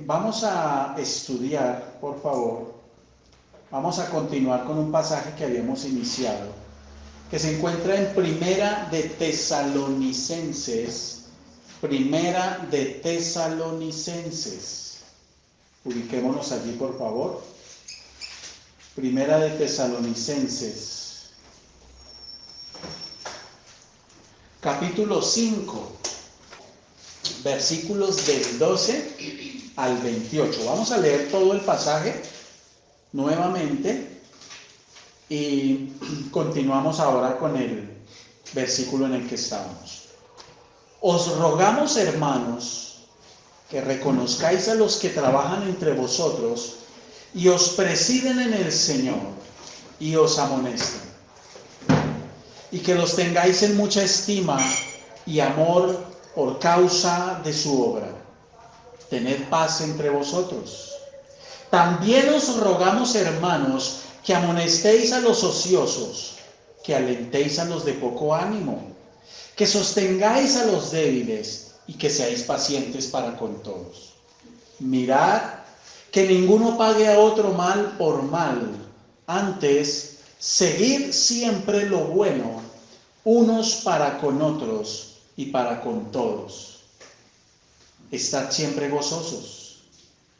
Vamos a estudiar, por favor. Vamos a continuar con un pasaje que habíamos iniciado, que se encuentra en Primera de Tesalonicenses. Primera de Tesalonicenses. Ubiquémonos allí, por favor. Primera de Tesalonicenses. Capítulo 5. Versículos del 12 al 28. Vamos a leer todo el pasaje nuevamente y continuamos ahora con el versículo en el que estamos. Os rogamos, hermanos, que reconozcáis a los que trabajan entre vosotros y os presiden en el Señor y os amonestan, y que los tengáis en mucha estima y amor por causa de su obra. Tened paz entre vosotros. También os rogamos, hermanos, que amonestéis a los ociosos, que alentéis a los de poco ánimo, que sostengáis a los débiles y que seáis pacientes para con todos. Mirad que ninguno pague a otro mal por mal, antes seguid siempre lo bueno, unos para con otros y para con todos. Estad siempre gozosos,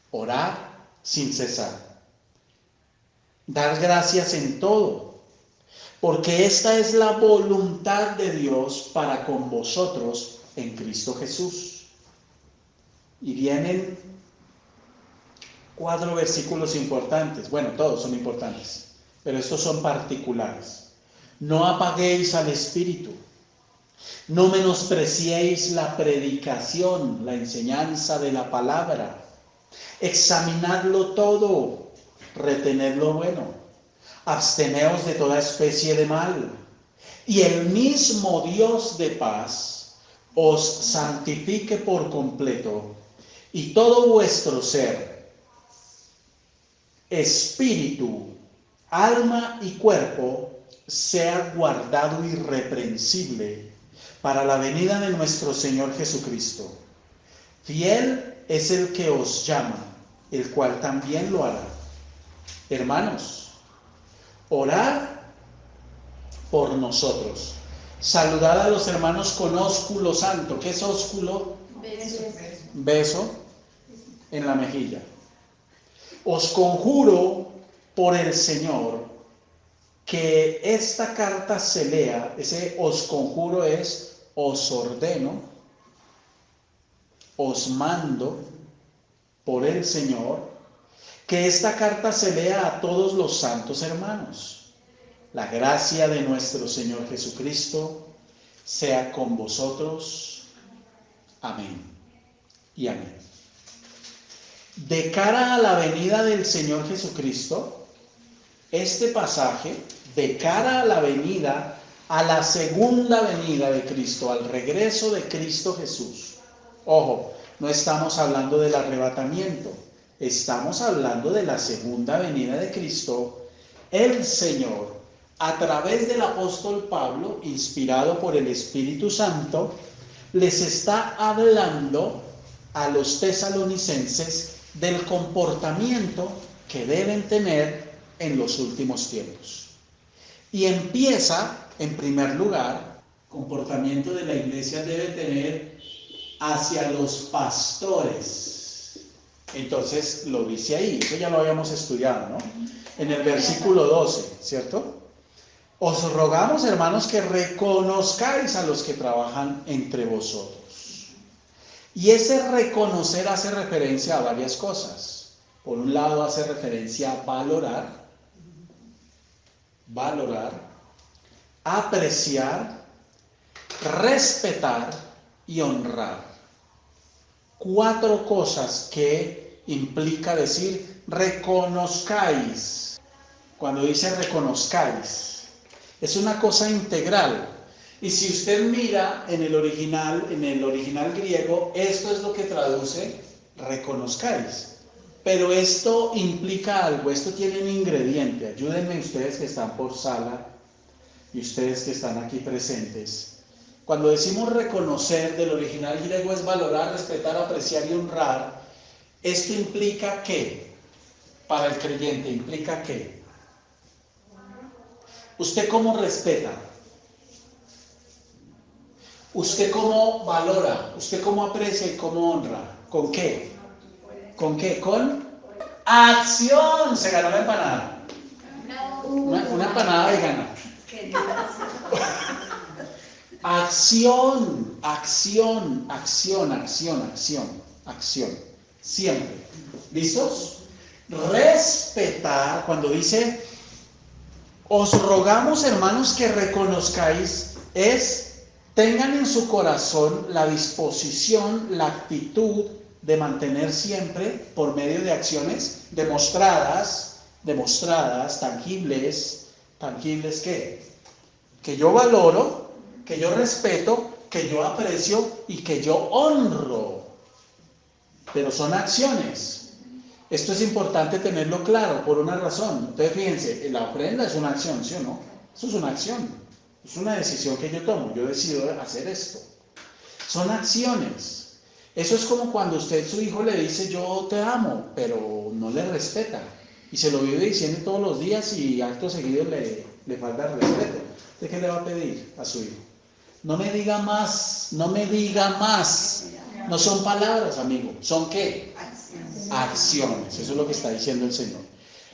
orad sin cesar, dar gracias en todo, porque esta es la voluntad de Dios para con vosotros en Cristo Jesús. Y vienen 4 versículos importantes. Bueno, todos son importantes, pero estos son particulares. No apaguéis al Espíritu. No menospreciéis la predicación, la enseñanza de la palabra. Examinadlo todo, retened lo bueno, absteneos de toda especie de mal. Y el mismo Dios de paz os santifique por completo, y todo vuestro ser, espíritu, alma y cuerpo, sea guardado irreprensible para la venida de nuestro Señor Jesucristo. Fiel es el que os llama, el cual también lo hará. Hermanos, orad por nosotros. Saludad a los hermanos con ósculo santo. ¿Qué es ósculo? Beso en la mejilla. Os conjuro por el Señor que esta carta se lea. Ese os conjuro es os ordeno, os mando por el Señor, que esta carta se lea a todos los santos hermanos. La gracia de nuestro Señor Jesucristo sea con vosotros. Amén y amén. De cara a la venida del Señor Jesucristo, este pasaje, de cara a la venida, a la segunda venida de Cristo, al regreso de Cristo Jesús. Ojo, no estamos hablando del arrebatamiento, estamos hablando de la segunda venida de Cristo. El Señor, a través del apóstol Pablo, inspirado por el Espíritu Santo, les está hablando a los tesalonicenses del comportamiento que deben tener en los últimos tiempos. Y empieza, en primer lugar, comportamiento de la iglesia debe tener hacia los pastores. Entonces lo dice ahí, eso ya lo habíamos estudiado, ¿no? En el versículo 12, ¿cierto? Os rogamos, hermanos, que reconozcáis a los que trabajan entre vosotros. Y ese reconocer hace referencia a varias cosas. Por un lado hace referencia a valorar, apreciar, respetar y honrar. 4 cosas que implica decir reconozcáis. Cuando dice reconozcáis, es una cosa integral. Y si usted mira en el original griego, esto es lo que traduce reconozcáis. Pero esto implica algo, esto tiene un ingrediente. Ayúdenme ustedes que están por sala y ustedes que están aquí presentes. Cuando decimos reconocer, del original griego es valorar, respetar, apreciar y honrar. Esto implica ¿qué? Para el creyente, implica ¿qué? ¿Usted cómo respeta? ¿Usted cómo valora? ¿Usted cómo aprecia y cómo honra? ¿Con qué? ¿Con qué? Con acción. Se ganó la empanada. Una empanada vegana. Acción, acción, acción, acción, acción, acción. Siempre. ¿Listos? Respetar, cuando dice, os rogamos, hermanos, que reconozcáis, tengan en su corazón la disposición, la actitud de mantener siempre, por medio de acciones demostradas, tangibles, ¿qué? Que yo valoro, que yo respeto, que yo aprecio y que yo honro. Pero son acciones. Esto es importante tenerlo claro por una razón. Entonces fíjense, la ofrenda es una acción, ¿sí o no? Eso es una acción. Es una decisión que yo tomo. Yo decido hacer esto. Son acciones. Eso es como cuando usted, su hijo, le dice yo te amo, pero no le respeta. Y se lo vive diciendo todos los días y acto seguido le falta el respeto. ¿Usted qué le va a pedir a su hijo? No me diga más, no me diga más. No son palabras, amigo. ¿Son qué? Acciones. Eso es lo que está diciendo el Señor.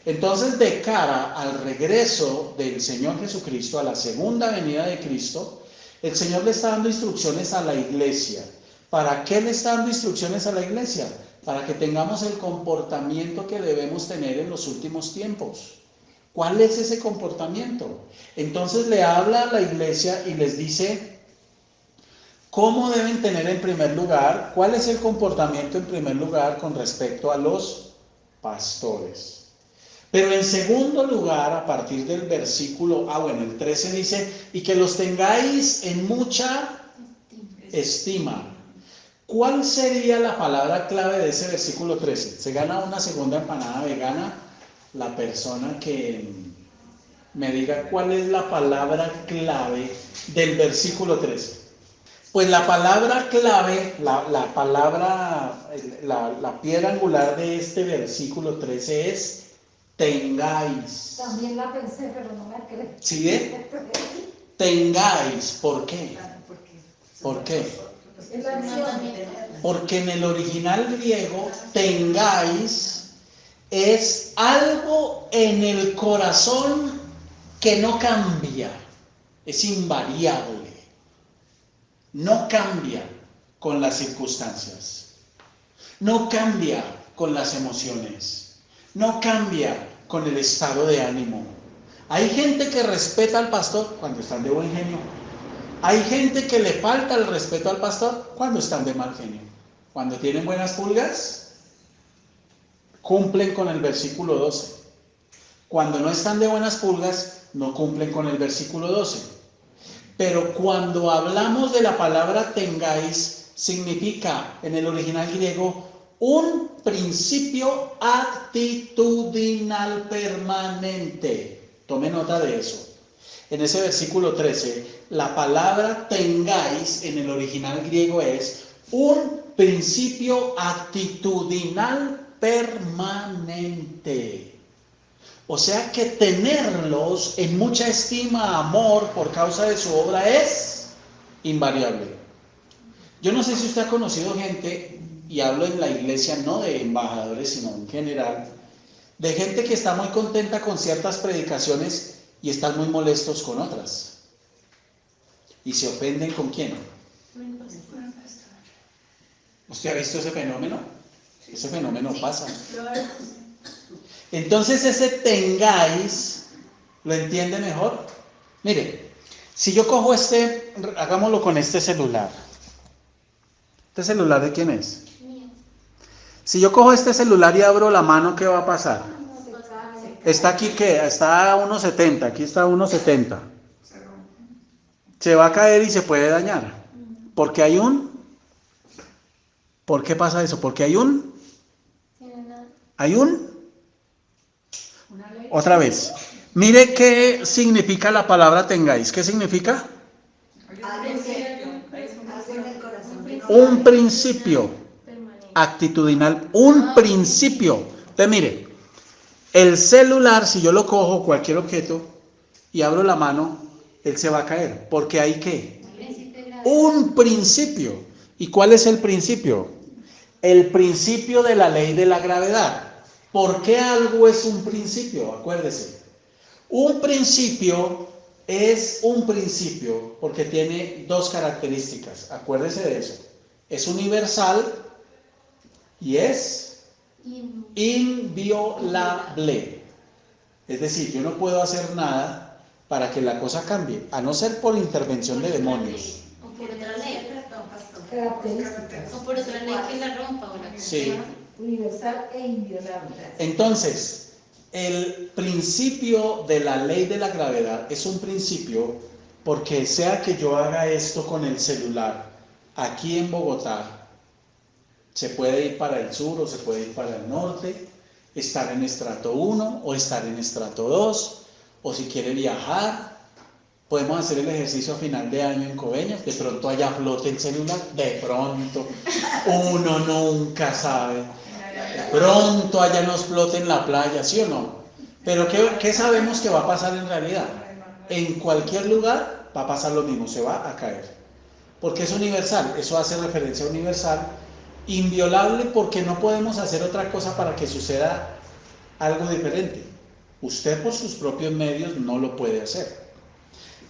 Entonces, de cara al regreso del Señor Jesucristo, a la segunda venida de Cristo, el Señor le está dando instrucciones a la iglesia. ¿Para qué le está dando instrucciones a la iglesia? Para que tengamos el comportamiento que debemos tener en los últimos tiempos. ¿Cuál es ese comportamiento? Entonces le habla a la iglesia y les dice cómo deben tener en primer lugar, cuál es el comportamiento en primer lugar con respecto a los pastores. Pero en segundo lugar, a partir del versículo, el 13 dice, y que los tengáis en mucha estima. ¿Cuál sería la palabra clave de ese versículo 13? Se gana una segunda empanada vegana la persona que me diga cuál es la palabra clave del versículo 13. Pues la palabra clave, la piedra angular de este versículo 13 es tengáis. También la pensé, pero no la creí. ¿Sí ve? Tengáis. ¿Por qué? ¿Por qué? Es la acción. Porque en el original griego, tengáis es algo en el corazón que no cambia, es invariable, no cambia con las circunstancias, no cambia con las emociones, no cambia con el estado de ánimo. Hay gente que respeta al pastor cuando están de buen genio. Hay gente que le falta el respeto al pastor cuando están de mal genio. Cuando tienen buenas pulgas, cumplen con el versículo 12. Cuando no están de buenas pulgas, no cumplen con el versículo 12. Pero cuando hablamos de la palabra tengáis, significa en el original griego un principio actitudinal permanente. Tome nota de eso. En ese versículo 13, la palabra tengáis en el original griego es un principio actitudinal permanente. O sea que tenerlos en mucha estima, amor por causa de su obra es invariable. Yo no sé si usted ha conocido gente y hablo en la iglesia no de embajadores, sino en general, de gente que está muy contenta con ciertas predicaciones y están muy molestos con otras. ¿Y se ofenden con quién? ¿Usted ha visto ese fenómeno? Ese fenómeno pasa. Entonces ese tengáis, ¿lo entiende mejor? Mire, si yo cojo hagámoslo con este celular. ¿Este celular de quién es? Si yo cojo este celular y abro la mano, ¿qué va a pasar? Está aquí, ¿qué? Está a 1.70, aquí está a 1.70. Se va a caer y se puede dañar. Porque hay ¿Por qué pasa eso? Porque hay Otra vez. Mire qué significa la palabra tengáis. ¿Qué significa? Un principio actitudinal. Un principio. Entonces mire, el celular, si yo lo cojo, cualquier objeto, y abro la mano, él se va a caer. Porque hay ¿qué? Un principio. ¿Y cuál es el principio? El principio de la ley de la gravedad. ¿Por qué algo es un principio? Acuérdese. Un principio es un principio porque tiene dos características. Acuérdese de eso. Es universal y es inviolable. Es decir, yo no puedo hacer nada para que la cosa cambie, a no ser por intervención de demonios. O por otra ley. Características. O por otra ley que la rompa o la que Sí. Universal e inviolable. Entonces, el principio de la ley de la gravedad es un principio porque sea que yo haga esto con el celular aquí en Bogotá, se puede ir para el sur o se puede ir para el norte, estar en estrato 1 o estar en estrato 2, o si quiere viajar, podemos hacer el ejercicio a final de año en Coveñas, de pronto allá flote el celular, de pronto, uno nunca sabe. Pronto allá nos flote en la playa, ¿sí o no? Pero ¿qué sabemos que va a pasar en realidad? En cualquier lugar va a pasar lo mismo, se va a caer. Porque es universal, eso hace referencia a universal. Inviolable porque no podemos hacer otra cosa para que suceda algo diferente. Usted por sus propios medios no lo puede hacer.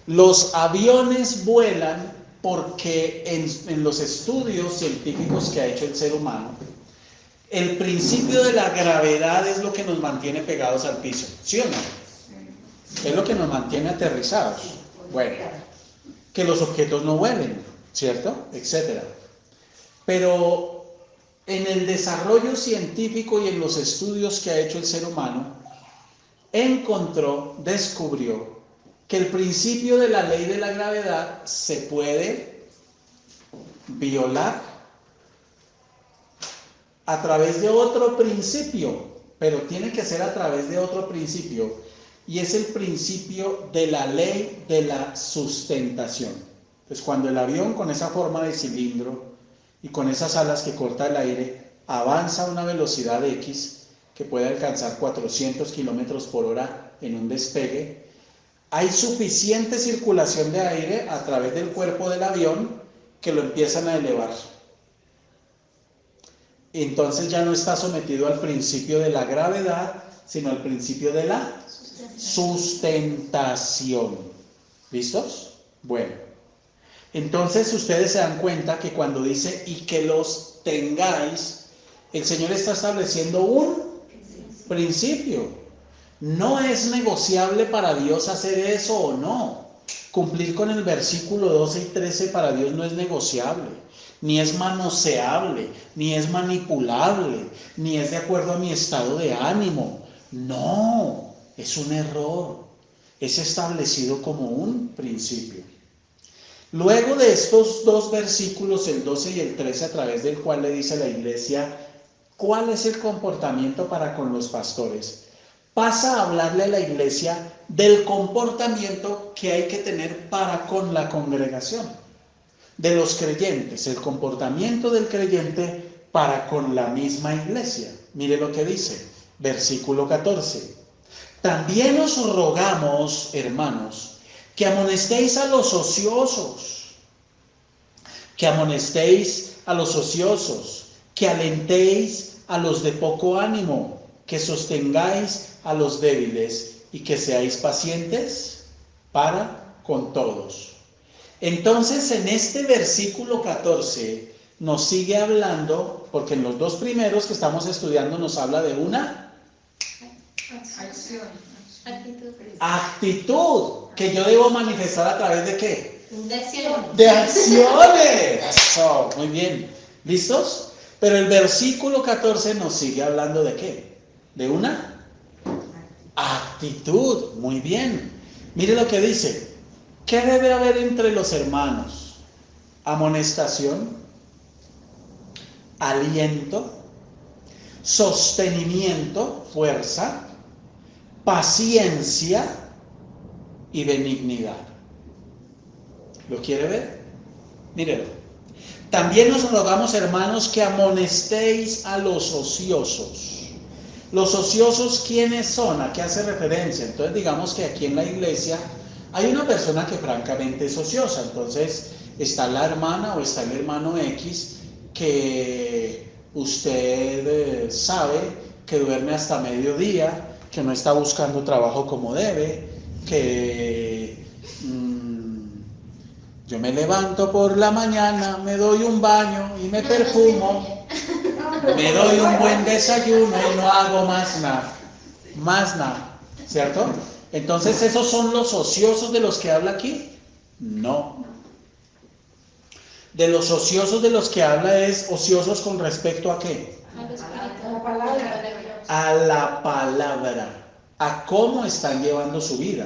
Los aviones vuelan porque en los estudios científicos que ha hecho el ser humano, el principio de la gravedad es lo que nos mantiene pegados al piso, ¿sí o no? Es lo que nos mantiene aterrizados. Bueno, que los objetos no vuelen, ¿cierto? Etcétera. Pero en el desarrollo científico y en los estudios que ha hecho el ser humano, descubrió que el principio de la ley de la gravedad se puede violar a través de otro principio, pero tiene que ser a través de otro principio, y es el principio de la ley de la sustentación. Pues cuando el avión con esa forma de cilindro y con esas alas que corta el aire avanza a una velocidad X que puede alcanzar 400 kilómetros por hora en un despegue, hay suficiente circulación de aire a través del cuerpo del avión que lo empiezan a elevar. Entonces ya no está sometido al principio de la gravedad, sino al principio de la sustentación. ¿Listos? Bueno, entonces ustedes se dan cuenta que cuando dice y que los tengáis, el Señor está estableciendo un principio. No es negociable para Dios hacer eso o no. Cumplir con el versículo 12 y 13 para Dios no es negociable, ni es manoseable, ni es manipulable, ni es de acuerdo a mi estado de ánimo. No, es un error. Es establecido como un principio. Luego de estos dos versículos, el 12 y el 13, a través del cual le dice la iglesia cuál es el comportamiento para con los pastores, pasa a hablarle a la iglesia del comportamiento que hay que tener para con la congregación, de los creyentes, el comportamiento del creyente para con la misma iglesia. Mire lo que dice, versículo 14. También os rogamos, hermanos, que amonestéis a los ociosos, que alentéis a los de poco ánimo, que sostengáis a los débiles y que seáis pacientes para con todos. Entonces, en este versículo 14 nos sigue hablando, porque en los dos primeros que estamos estudiando nos habla de una actitud que yo debo manifestar a través de ¿qué? De acción. De acciones. Eso, muy bien. ¿Listos? Pero el versículo 14 nos sigue hablando de ¿qué? De una actitud. Muy bien. Mire lo que dice. ¿Qué debe haber entre los hermanos? Amonestación, aliento, sostenimiento, fuerza, paciencia y benignidad. ¿Lo quiere ver? Mírelo. También os rogamos, hermanos, que amonestéis a los ociosos. Los ociosos, ¿quiénes son? ¿A qué hace referencia? Entonces, digamos que aquí en la iglesia hay una persona que francamente es ociosa. Entonces, está la hermana o está el hermano X que usted sabe que duerme hasta mediodía, que no está buscando trabajo como debe, que yo me levanto por la mañana, me doy un baño y me perfumo, me doy un buen desayuno y no hago más nada, ¿cierto? Entonces, ¿esos son los ociosos de los que habla aquí? No. De los ociosos de los que habla es ociosos con respecto ¿a qué? A la palabra. A la palabra, a cómo están llevando su vida.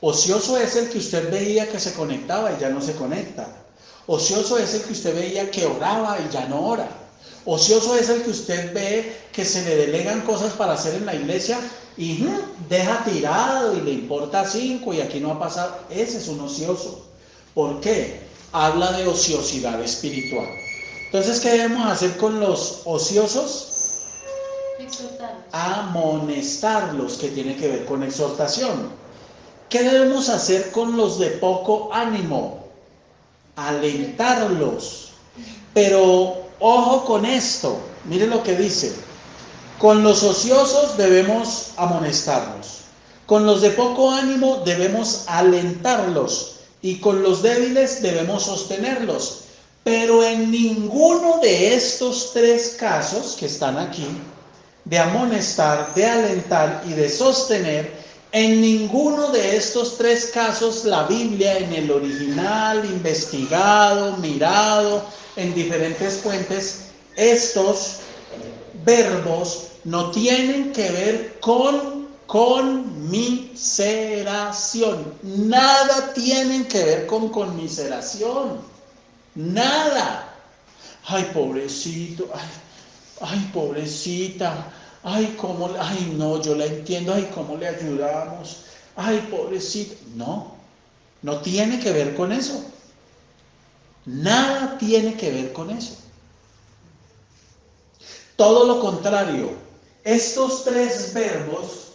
Ocioso es el que usted veía que se conectaba y ya no se conecta. Ocioso es el que usted veía que oraba y ya no ora. Ocioso es el que usted ve que se le delegan cosas para hacer en la iglesia y deja tirado y le importa 5 y aquí no ha pasado. Ese es un ocioso. ¿Por qué? Habla de ociosidad espiritual. Entonces, ¿qué debemos hacer con los ociosos? Exhortarlos. Amonestarlos, que tiene que ver con exhortación. ¿Qué debemos hacer con los de poco ánimo? Alentarlos. Pero ojo con esto, mire lo que dice. Con los ociosos debemos amonestarlos. Con los de poco ánimo debemos alentarlos. Y con los débiles debemos sostenerlos. Pero en ninguno de estos 3 casos que están aquí, de amonestar, de alentar y de sostener, en ninguno de estos 3 casos la Biblia en el original, investigado, mirado en diferentes fuentes, estos verbos no tienen que ver con conmiseración. Nada tienen que ver con conmiseración. Nada. Ay, pobrecito. Ay, pobrecita. Ay, cómo. Ay, no, yo la entiendo. Ay, cómo le ayudamos. Ay, pobrecito. No, no tiene que ver con eso. Nada tiene que ver con eso. Todo lo contrario, estos tres verbos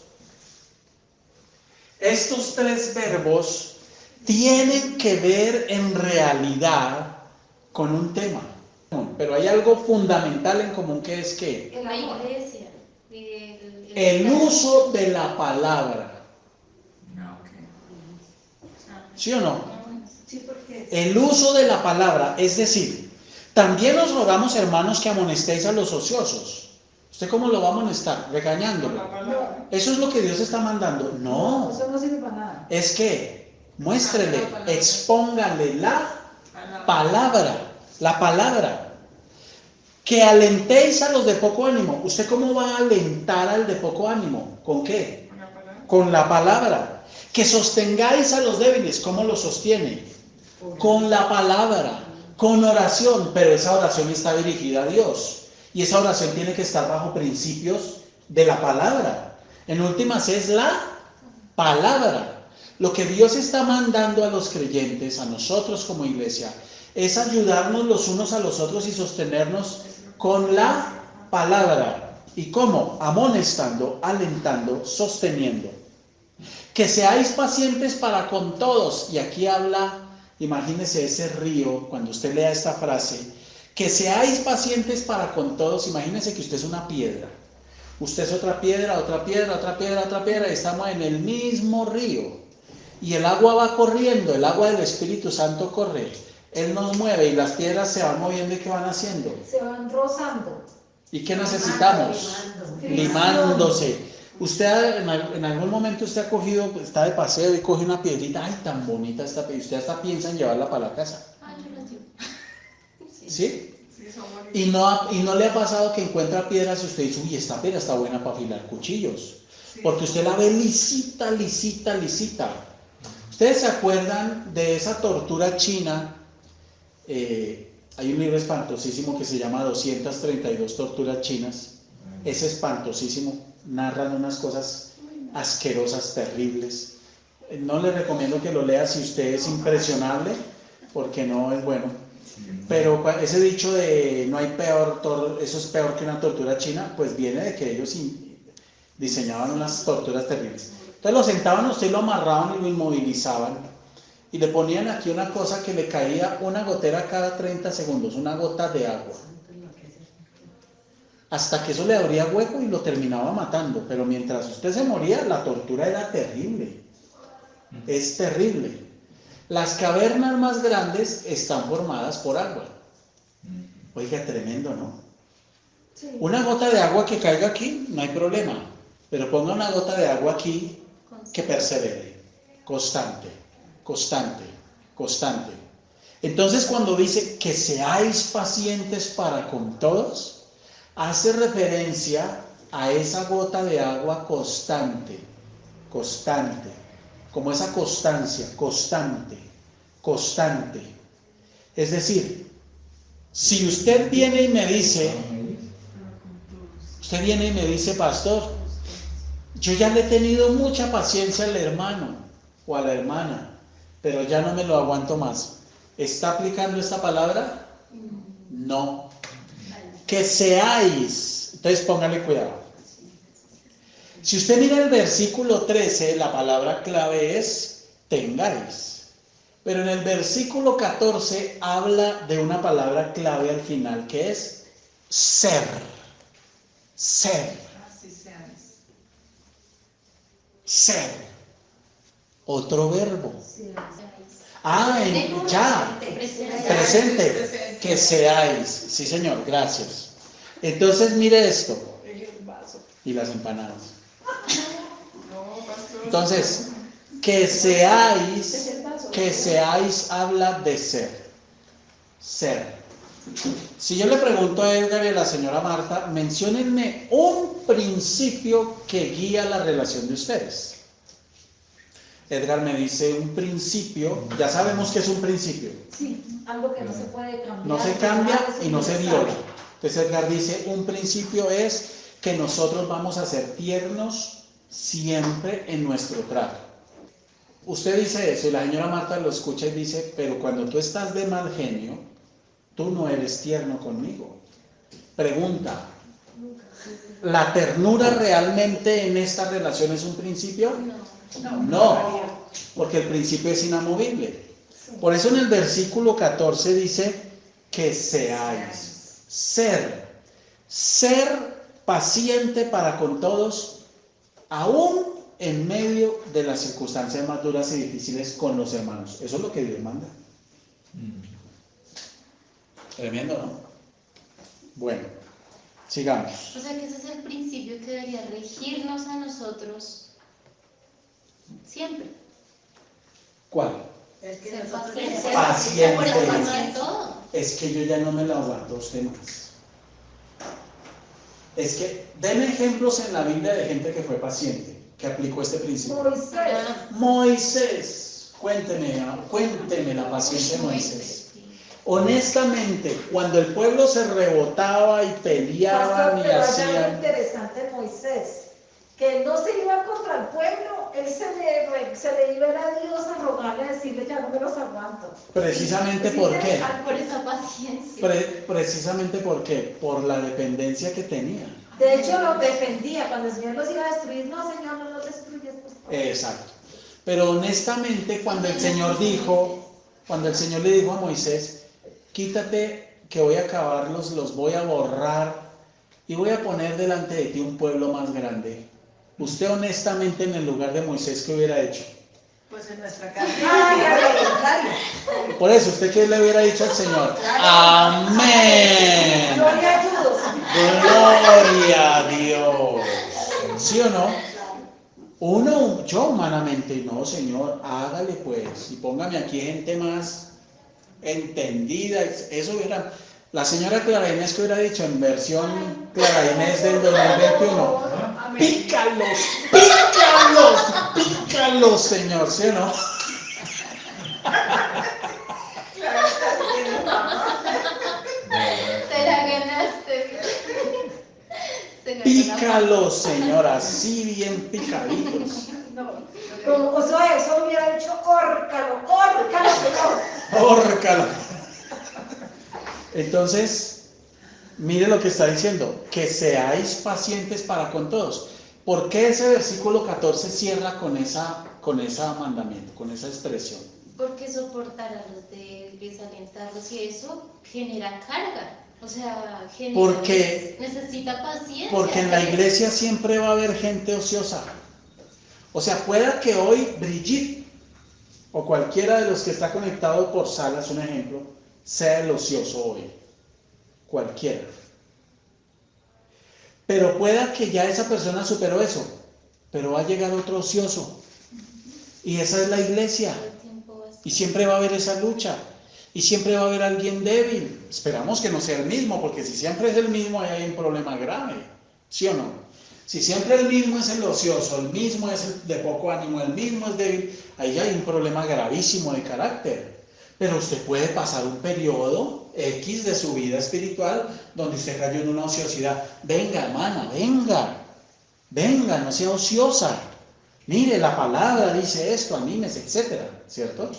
tienen que ver en realidad con un tema. Pero hay algo fundamental en común que es que La iglesia. el uso de la palabra. ¿Sí o no? Sí, porque El uso de la palabra, es decir, también os rogamos, hermanos, que amonestéis a los ociosos. ¿Usted cómo lo va a amonestar? Regañándolo. ¿Eso es lo que Dios está mandando? No. eso no sirve para nada. Es que muéstrele, expóngale la palabra. La palabra. Que alentéis a los de poco ánimo. ¿Usted cómo va a alentar al de poco ánimo? ¿Con qué? Con la palabra. Que sostengáis a los débiles. ¿Cómo los sostiene? Con la palabra, con oración, pero esa oración está dirigida a Dios y esa oración tiene que estar bajo principios de la palabra. En últimas es la palabra. Lo que Dios está mandando a los creyentes, a nosotros como iglesia, es ayudarnos los unos a los otros y sostenernos con la palabra. ¿Y cómo? Amonestando, alentando, sosteniendo. Que seáis pacientes para con todos. Y aquí habla, imagínese ese río, cuando usted lea esta frase, Que seáis pacientes para con todos. Imagínense que usted es una piedra. Usted es otra piedra, otra piedra, otra piedra, otra piedra, y estamos en el mismo río. Y el agua va corriendo, el agua del Espíritu Santo corre. Él nos mueve y las piedras se van moviendo. ¿Y qué van haciendo? Se van rozando. ¿Y qué necesitamos? Limándose. Usted en algún momento usted ha cogido, está de paseo y coge una piedrita, ay, tan bonita esta piedra, usted hasta piensa en llevarla para la casa. Ah, yo las llevo. ¿Sí? Y no le ha pasado que encuentra piedras y usted dice, uy, esta piedra está buena para afilar cuchillos. Porque usted la ve lisita, lisita, lisita. ¿Ustedes se acuerdan de esa tortura china? Hay un libro espantosísimo que se llama 232 torturas chinas. Es espantosísimo. Narran unas cosas asquerosas, terribles. No le recomiendo que lo lea si usted es impresionable, porque no es bueno. Pero ese dicho de no hay peor, eso es peor que una tortura china, pues viene de que ellos diseñaban unas torturas terribles. Entonces lo sentaban a usted, lo amarraban y lo inmovilizaban y le ponían aquí una cosa que le caía una gotera cada 30 segundos, una gota de agua. Hasta que eso le abría hueco y lo terminaba matando. Pero mientras usted se moría, la tortura era terrible. Es terrible. Las cavernas más grandes están formadas por agua. Oiga, tremendo, ¿no? Sí. Una gota de agua que caiga aquí, no hay problema. Pero ponga una gota de agua aquí que persevere. Constante, constante, constante. Entonces cuando dice que seáis pacientes para con todos, hace referencia a esa gota de agua constante, constante. Como esa constancia, constante, constante. Es decir, si usted viene y me dice, pastor, yo ya le he tenido mucha paciencia al hermano o a la hermana, pero ya no me lo aguanto más. ¿Está aplicando esta palabra? No. Que seáis, entonces póngale cuidado. Si usted mira el versículo 13, la palabra clave es tengáis. Pero en el versículo 14 habla de una palabra clave al final que es ser. Ser. Ser. Otro verbo. Ah, ya. Presente. Que seáis. Sí, señor, gracias. Entonces mire esto. Y las empanadas. Entonces, que seáis habla de ser. Ser. Si yo le pregunto a Edgar y a la señora Marta, menciónenme un principio que guía la relación de ustedes. Edgar me dice un principio, ya sabemos que es un principio. Sí, algo que no se puede cambiar. No se cambia y no se viola. Entonces Edgar dice, un principio es que nosotros vamos a ser tiernos siempre en nuestro trato. Usted dice eso y la señora Marta lo escucha y dice, pero cuando tú estás de mal genio, tú no eres tierno conmigo. Pregunta, ¿la ternura realmente en esta relación es un principio? No, porque el principio es inamovible. Por eso en el versículo 14 dice que seáis, ser paciente para con todos, aún en medio de las circunstancias más duras y difíciles con los hermanos. Eso es lo que Dios manda. Tremendo, ¿no? Bueno, sigamos. O sea que ese es el principio que debería regirnos a nosotros siempre. ¿Cuál? Ser paciente. Paciente. Por eso paciente todo. Es que yo ya no me lo aguanto a usted más. Es que, denme ejemplos en la Biblia de gente que fue paciente, que aplicó este principio. Moisés, cuénteme la paciencia de Moisés. Honestamente, cuando el pueblo se rebotaba y peleaban y hacían... Algo interesante Moisés, que él no se iba contra el pueblo, él se le iba a Dios a rogarle, a decirle, ya no me los aguanto. Precisamente Sí, ¿por qué? Por esa paciencia. Precisamente ¿por qué? Por la dependencia que tenía. De hecho, los defendía. Cuando el Señor los iba a destruir, no, Señor, no los destruyes, por favor. Exacto. Pero honestamente, cuando el Señor le dijo a Moisés, quítate que voy a acabarlos, los voy a borrar y voy a poner delante de ti un pueblo más grande. Usted honestamente en el lugar de Moisés, ¿qué hubiera hecho? Pues en nuestra casa. Por eso, ¿usted qué le hubiera dicho al Señor? Amén. Gloria a Dios. Gloria a Dios. ¿Sí o no? Yo humanamente, no, Señor, hágale pues, y póngame aquí gente más entendida. Eso hubiera, la señora Clara Inés que hubiera dicho en versión Clara Inés del 2021, pícalos, pícalos, pícalos, Señor, ¿sí o no? Te la ganaste. Pícalos, Señor, así bien picaditos. O sea, eso hubiera dicho, órcalo, Señor. Órcalo. Entonces, mire lo que está diciendo, que seáis pacientes para con todos. ¿Por qué ese versículo 14 cierra con esa mandamiento, con esa expresión? Porque soportar a los débiles, alentarlos y eso genera carga. O sea, necesita paciencia. Porque en la iglesia siempre va a haber gente ociosa. O sea, pueda que hoy Brigitte o cualquiera de los que está conectado por salas, un ejemplo, sea el ocioso hoy. Cualquiera. Pero pueda que ya esa persona superó eso, pero va a llegar otro ocioso. Y esa es la iglesia. Y siempre va a haber esa lucha. Y siempre va a haber alguien débil. Esperamos que no sea el mismo, porque si siempre es el mismo, ahí hay un problema grave. ¿Sí o no? Si siempre el mismo es el ocioso, el mismo es el de poco ánimo, el mismo es débil, ahí hay un problema gravísimo de carácter. Pero usted puede pasar un periodo X de su vida espiritual donde usted cayó en una ociosidad. Venga, hermana, venga, no sea ociosa. Mire, la palabra dice esto, anímese, etcétera, ¿cierto?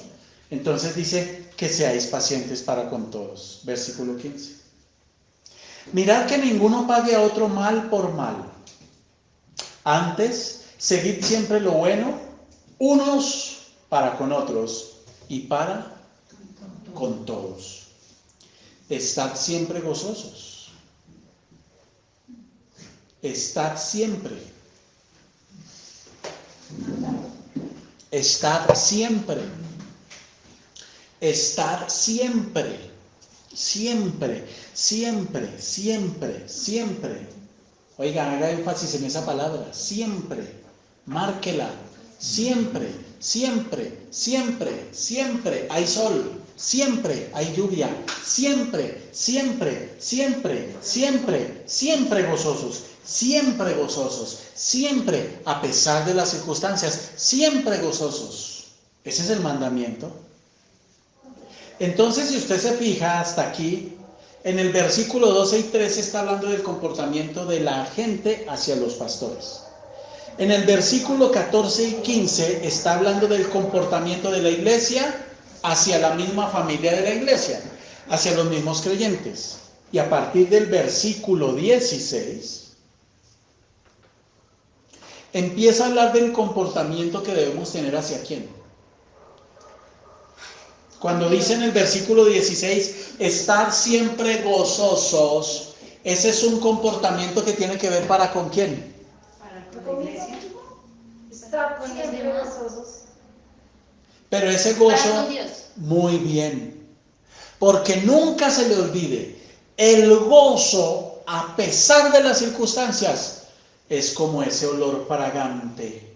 Entonces dice que seáis pacientes para con todos. Versículo 15. Mirad que ninguno pague a otro mal por mal. Antes, seguid siempre lo bueno, unos para con otros y para con todos. Estad siempre gozosos. Estad siempre. Estad siempre. Estad siempre. Siempre, siempre, siempre, siempre. Oiga, haga énfasis en esa palabra. Siempre. Márquela. Siempre, siempre, siempre, siempre hay sol. Siempre hay lluvia. Siempre, siempre, siempre, siempre, siempre gozosos. Siempre gozosos. Siempre, a pesar de las circunstancias, siempre gozosos. Ese es el mandamiento. Entonces, si usted se fija hasta aquí, en el versículo 12 y 13 está hablando del comportamiento de la gente hacia los pastores. En el versículo 14 y 15 está hablando del comportamiento de la iglesia hacia la misma familia de la iglesia, hacia los mismos creyentes. Y a partir del versículo 16 empieza a hablar del comportamiento que debemos tener hacia quién. Cuando dice en el versículo 16, estar siempre gozosos, ese es un comportamiento que tiene que ver para con quién. Para con la iglesia. Estar siempre gozosos. Pero ese gozo, para con Dios. Muy bien, porque nunca se le olvide, el gozo, a pesar de las circunstancias, es como ese olor fragante,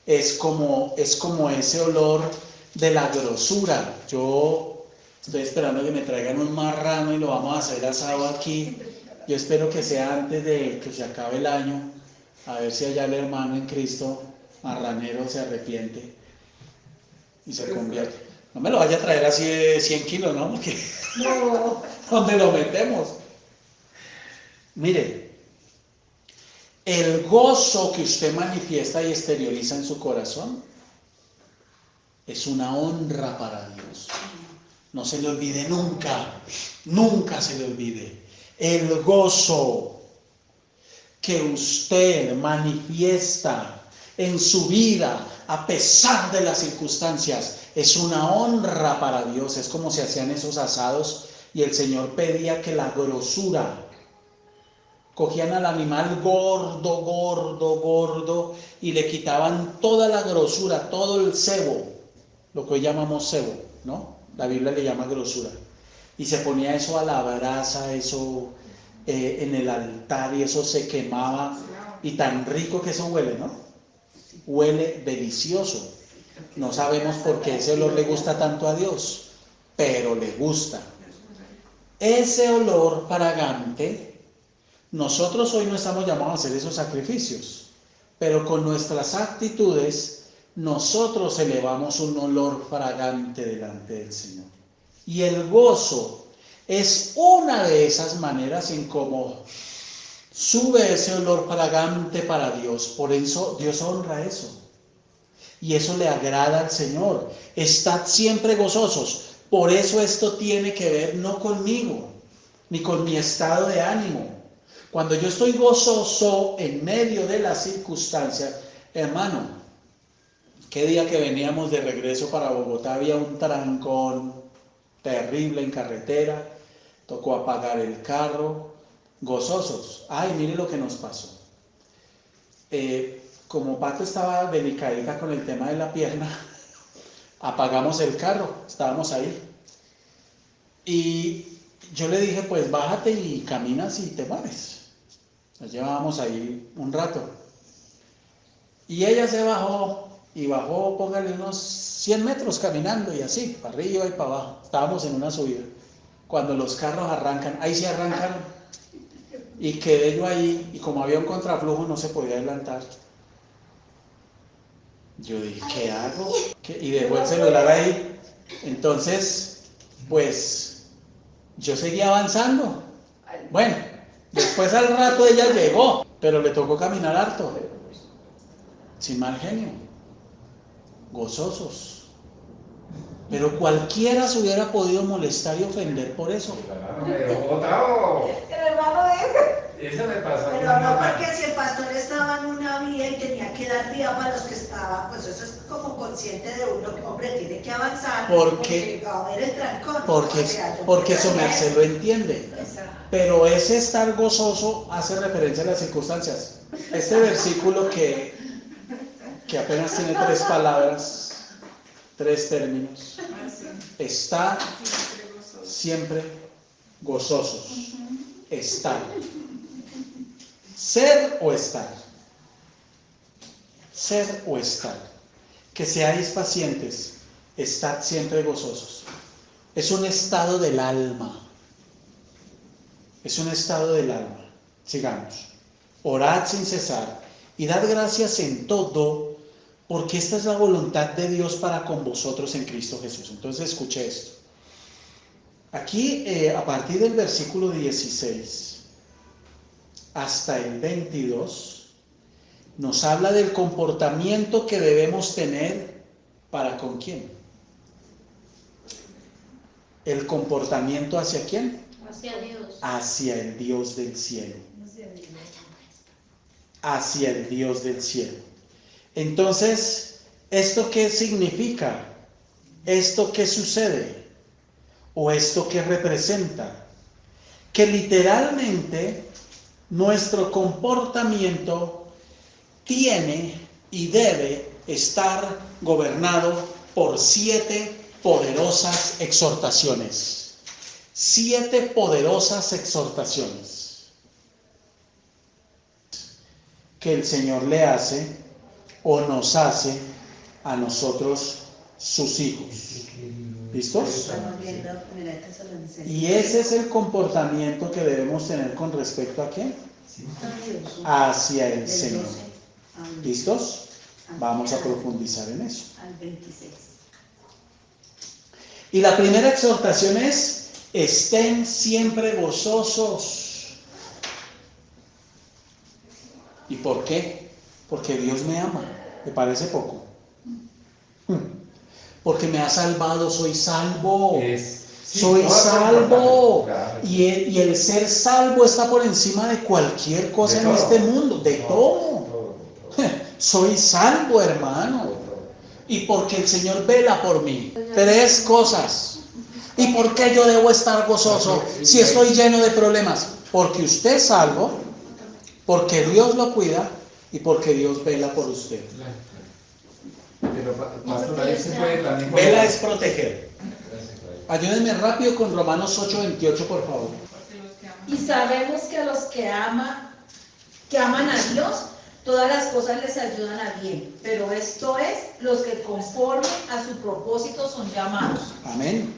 es como ese olor de la grosura. Yo estoy esperando que me traigan un marrano y lo vamos a hacer asado aquí. Yo espero que sea antes de que se acabe el año, a ver si allá el hermano en Cristo marranero se arrepiente y se convierte. No me lo vaya a traer así de 100 kilos, ¿no? Porque No. ¿dónde lo metemos? Mire, el gozo que usted manifiesta y exterioriza en su corazón es una honra para Dios. No se le olvide nunca, nunca se le olvide. El gozo que usted manifiesta en su vida, a pesar de las circunstancias, es una honra para Dios. Es como se hacían esos asados y el Señor pedía que la grosura, cogían al animal gordo, gordo, gordo, y le quitaban toda la grosura, todo el sebo, lo que hoy llamamos sebo, ¿no? La Biblia le llama grosura. Y se ponía eso a la brasa, eso en el altar, y eso se quemaba, y tan rico que eso huele, ¿no? Huele delicioso. No sabemos por qué ese olor le gusta tanto a Dios, pero le gusta. Ese olor fragante, nosotros hoy no estamos llamados a hacer esos sacrificios, pero con nuestras actitudes nosotros elevamos un olor fragante delante del Señor. Y el gozo es una de esas maneras en cómo sube ese olor fragante para Dios. Por eso Dios honra eso. Y eso le agrada al Señor. Estad siempre gozosos. Por eso esto tiene que ver no conmigo, ni con mi estado de ánimo. Cuando yo estoy gozoso en medio de las circunstancias, hermano, qué día que veníamos de regreso para Bogotá había un trancón terrible en carretera, tocó apagar el carro, gozosos. Ay, mire lo que nos pasó. Como Pato estaba delicadita con el tema de la pierna, apagamos el carro, estábamos ahí. Y yo le dije, pues bájate y caminas y te mueves. Nos llevábamos ahí un rato. Y ella se bajó, y bajó, póngale unos 100 metros caminando y así, para arriba y para abajo. Estábamos en una subida. Cuando los carros arrancan, ahí sí arrancaron. Y quedé yo ahí, y como había un contraflujo no se podía adelantar. Yo dije, ¿qué hago? Y dejó el celular ahí. Entonces, pues, yo seguía avanzando. Bueno, después al rato ella llegó, pero le tocó caminar harto. Sin mal genio. Gozosos. Pero cualquiera se hubiera podido molestar y ofender por eso. Me dejó botado. El hermano de Eso me pasó. Pero no, porque si el pastor estaba en una vía y tenía que dar vía para los que estaban, pues eso es como consciente de uno que, hombre, tiene que avanzar. Porque va a haber el trancón. Porque su merced lo entiende. Pero ese estar gozoso hace referencia a las circunstancias. Este versículo que apenas tiene 3 palabras, 3 términos. Estar siempre gozosos. Estar. Ser o estar. Ser o estar. Que seáis pacientes. Estad siempre gozosos. Es un estado del alma. Es un estado del alma. Sigamos. Orad sin cesar y dad gracias en todo, porque esta es la voluntad de Dios para con vosotros en Cristo Jesús. Entonces escuche esto. Aquí, a partir del versículo 16 hasta el 22, nos habla del comportamiento que debemos tener para con quién. ¿El comportamiento hacia quién? Hacia Dios. Hacia el Dios del cielo. Hacia el Dios del cielo. Entonces, ¿esto qué significa? ¿Esto qué sucede? ¿O esto qué representa? Que literalmente nuestro comportamiento tiene y debe estar gobernado por 7 poderosas exhortaciones. 7 poderosas exhortaciones que el Señor le hace o nos hace a nosotros sus hijos. ¿Listos? Y ese es el comportamiento que debemos tener con respecto a ¿qué? Hacia el Señor. ¿Listos? Vamos a profundizar en eso. Y la primera exhortación es: estén siempre gozosos. ¿Y por qué? Porque Dios me ama. ¿Me parece poco? Porque me ha salvado, soy salvo. Soy salvo. Y el ser salvo está por encima de cualquier cosa en este mundo, de todo. Soy salvo, hermano. Y porque el Señor vela por mí. 3 cosas. ¿Y por qué yo debo estar gozoso si estoy lleno de problemas? Porque usted es salvo, porque Dios lo cuida y porque Dios vela por usted. Pero pastor, ahí se puede también... Vela es proteger. Ayúdenme rápido con Romanos 8:28, por favor. Y sabemos que a los que aman a Dios, todas las cosas les ayudan a bien. Pero esto es, los que conforme a su propósito son llamados. Amén.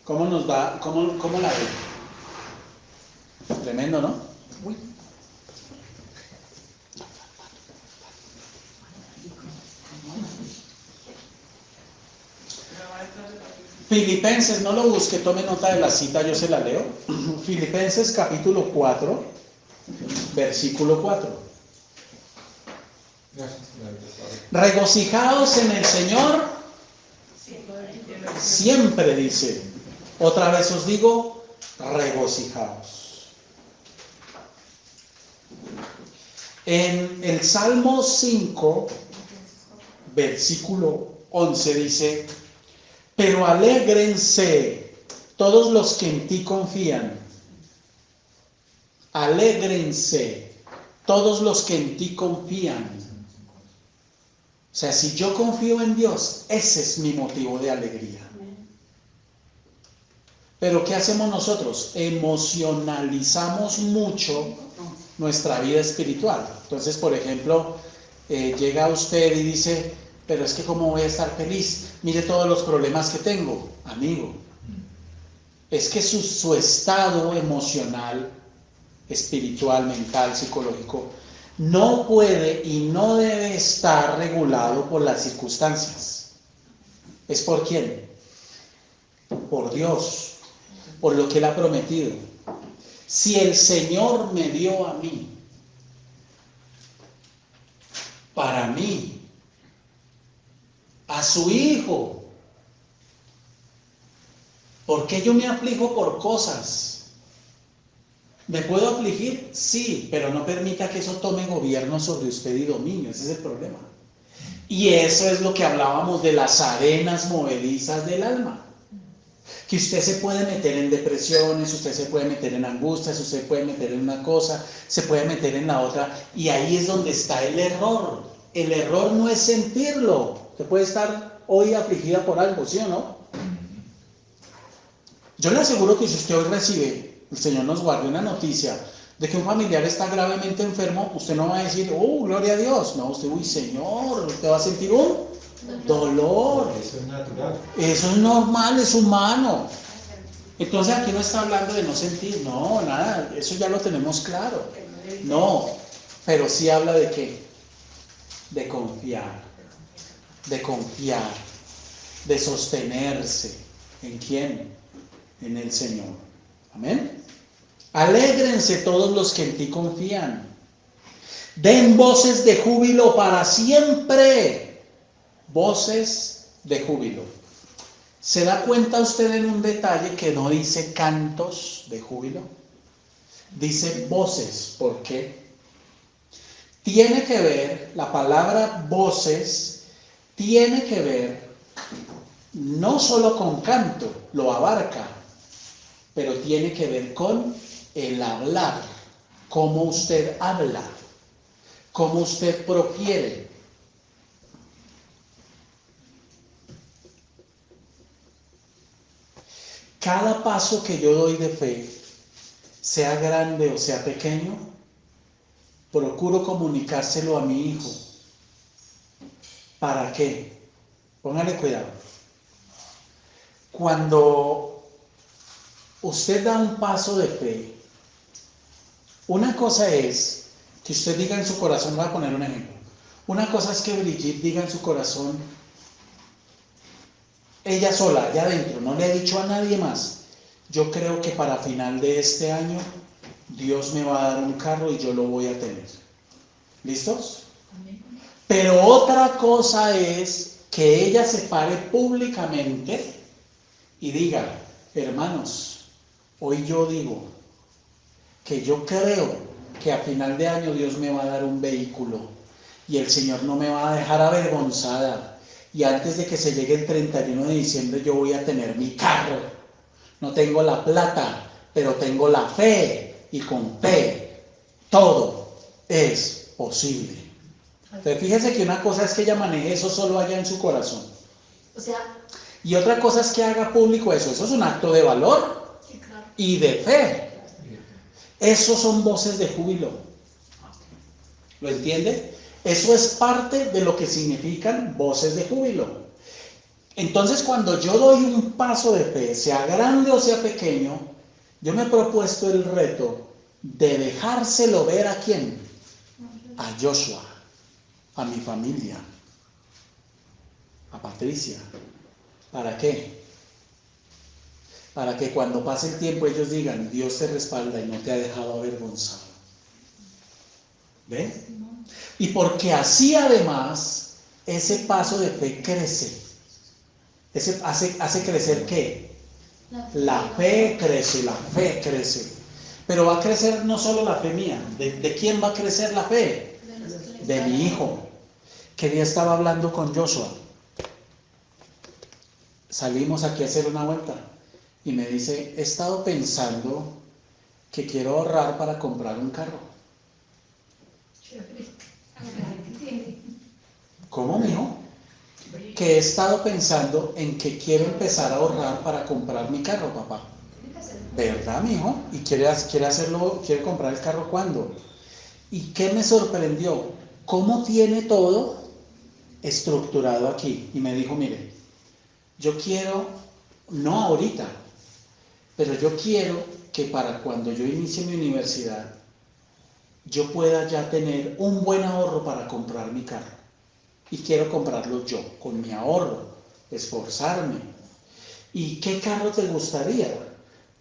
¿Cómo nos va? ¿Cómo la ve? Tremendo, ¿no? Uy. Filipenses, no lo busque, tome nota de la cita, yo se la leo. Filipenses capítulo 4, versículo 4. Regocijaos en el Señor, siempre dice. Otra vez os digo, regocijaos. En el Salmo 5, versículo 11 dice: pero alégrense todos los que en ti confían. Alégrense todos los que en ti confían. O sea, si yo confío en Dios, ese es mi motivo de alegría. Pero ¿qué hacemos nosotros? Emocionalizamos mucho nuestra vida espiritual. Entonces, por ejemplo, llega usted y dice: pero es que ¿cómo voy a estar feliz? Mire todos los problemas que tengo. Amigo, es que su estado emocional, espiritual, mental, psicológico, no puede y no debe estar regulado por las circunstancias. ¿Es por quién? Por Dios, por lo que Él ha prometido. Si el Señor me dio a mí, para mí, a su Hijo, ¿por qué yo me aflijo por cosas? ¿Me puedo afligir? Sí, pero no permita que eso tome gobierno sobre usted y dominio. Ese es el problema. Y eso es lo que hablábamos de las arenas movedizas del alma. Que usted se puede meter en depresiones, usted se puede meter en angustias, usted se puede meter en una cosa, se puede meter en la otra. Y ahí es donde está el error. El error no es sentirlo. Usted puede estar hoy afligida por algo, ¿sí o no? Yo le aseguro que si usted hoy recibe, el Señor nos guarde una noticia de que un familiar está gravemente enfermo, usted no va a decir: oh, gloria a Dios. No, usted: uy, Señor, usted va a sentir un dolor. Eso es natural. Eso es normal, es humano. Entonces aquí no está hablando de no sentir, no, nada, eso ya lo tenemos claro. No, pero sí habla de qué, de confiar, de sostenerse. ¿En quién? En el Señor. Amén. Alégrense todos los que en ti confían. Den voces de júbilo para siempre. Voces de júbilo. ¿Se da cuenta usted en un detalle que no dice cantos de júbilo? Dice voces. ¿Por qué? Tiene que ver, la palabra voces, tiene que ver no solo con canto, lo abarca, pero tiene que ver con el hablar, cómo usted habla, cómo usted profiere. Cada paso que yo doy de fe, sea grande o sea pequeño, procuro comunicárselo a mi hijo. ¿Para qué? Póngale cuidado. Cuando usted da un paso de fe, una cosa es que usted diga en su corazón, voy a poner un ejemplo. Una cosa es que Brigitte diga en su corazón, ella sola, allá adentro, no le ha dicho a nadie más: yo creo que para final de este año Dios me va a dar un carro y yo lo voy a tener. ¿Listos? Pero otra cosa es que ella se pare públicamente y diga: hermanos, hoy yo digo que yo creo que a final de año Dios me va a dar un vehículo y el Señor no me va a dejar avergonzada. y antes de que se llegue el 31 de diciembre yo voy a tener mi carro. No tengo la plata, pero tengo la fe, y con fe todo es posible. Entonces fíjese que una cosa es que ella maneje eso solo allá en su corazón. O sea, Y otra cosa es que haga público eso. Eso es un acto de valor sí, claro. y de fe. Esos son voces de júbilo. ¿Lo entiende? Eso es parte de lo que significan voces de júbilo. Entonces, cuando yo doy un paso de fe, sea grande o sea pequeño, yo me he propuesto el reto de dejárselo ver ¿a quién? A Joshua, a mi familia, a Patricia. ¿Para qué? Para que cuando pase el tiempo ellos digan, Dios te respalda y no te ha dejado avergonzado. ¿Ven? Y porque así además, ese paso de fe crece. Hace crecer ¿qué? La fe crece, la fe crece. Pero va a crecer no solo la fe mía. ¿De quién va a crecer la fe? De mi hijo. Que día estaba hablando con Joshua. Salimos aquí a hacer una vuelta. Y me dice, he estado pensando que quiero ahorrar para comprar un carro. ¿Cómo, mijo? Que he estado pensando en que quiero empezar a ahorrar para comprar mi carro, papá. ¿Verdad, mijo? ¿Y quiere hacerlo, quiere comprar el carro cuándo? ¿Y qué me sorprendió? ¿Cómo tiene todo estructurado aquí? Y me dijo, mire, yo quiero, no ahorita, pero yo quiero que para cuando yo inicie mi universidad, yo pueda ya tener un buen ahorro para comprar mi carro. Y quiero comprarlo yo, con mi ahorro, esforzarme. ¿Y qué carro te gustaría?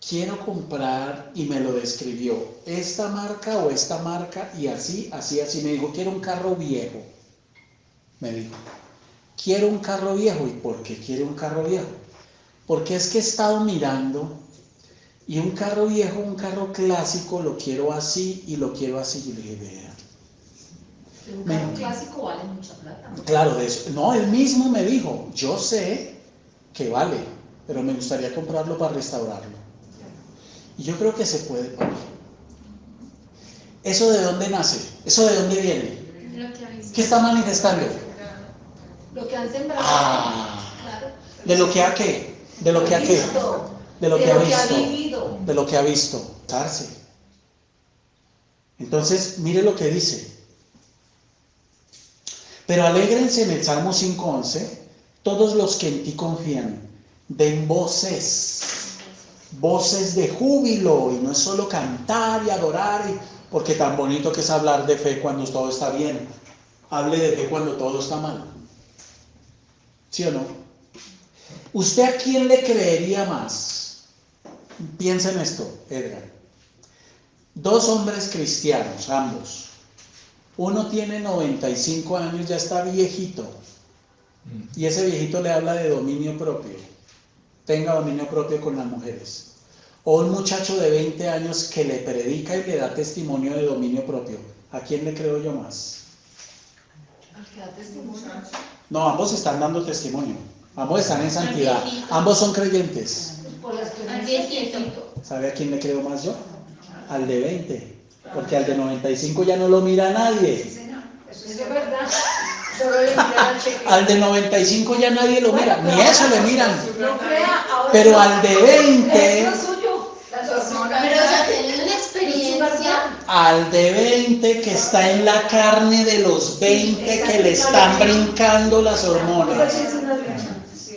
Quiero comprar, y me lo describió, esta marca o esta marca, y así. Me dijo, quiero un carro viejo. Me dijo, quiero un carro viejo. ¿Y por qué quiere un carro viejo? Porque es que he estado mirando, y un carro viejo, un carro clásico, lo quiero así y lo quiero así. Y le dije, vea. Un carro clásico vale mucha plata, ¿no? Claro, de eso. No, él mismo me dijo, yo sé que vale, pero me gustaría comprarlo para restaurarlo. Y yo creo que se puede, papi. ¿Eso de dónde nace? ¿Eso de dónde viene? ¿Qué está manifestando? Lo que han sembrado. Claro. ¿De lo que ha qué? ¿De lo que ha qué? De lo que ha visto. De lo que ha visto. Entonces, mire lo que dice. Pero alégrense en el Salmo 5:11, todos los que en ti confían, den voces de júbilo, y no es solo cantar y adorar, porque tan bonito que es hablar de fe cuando todo está bien. Hable de fe cuando todo está mal. ¿Sí o no? ¿Usted a quién le creería más? Piensa en esto, Edgar. Dos hombres cristianos, ambos. Uno tiene 95 años, ya está viejito. Y ese viejito le habla de dominio propio. Tenga dominio propio con las mujeres. O un muchacho de 20 años que le predica y le da testimonio de dominio propio. ¿A quién le creo yo más? Al que da testimonio. No, ambos están dando testimonio. Ambos están en santidad. Ambos son creyentes. Por la experiencia. ¿Sabe a quién le creo más yo? Al de 20. Porque al de 95 ya no lo mira nadie. Eso es verdad. Solo le miran al cheque. Al de 95 ya nadie lo mira. Ni eso le miran. No crea, ahora. Pero al de 20. Es lo suyo. Las hormonas. Pero, o sea, tienen una experiencia. Al de 20 que está en la carne de los 20 que le están brincando las hormonas.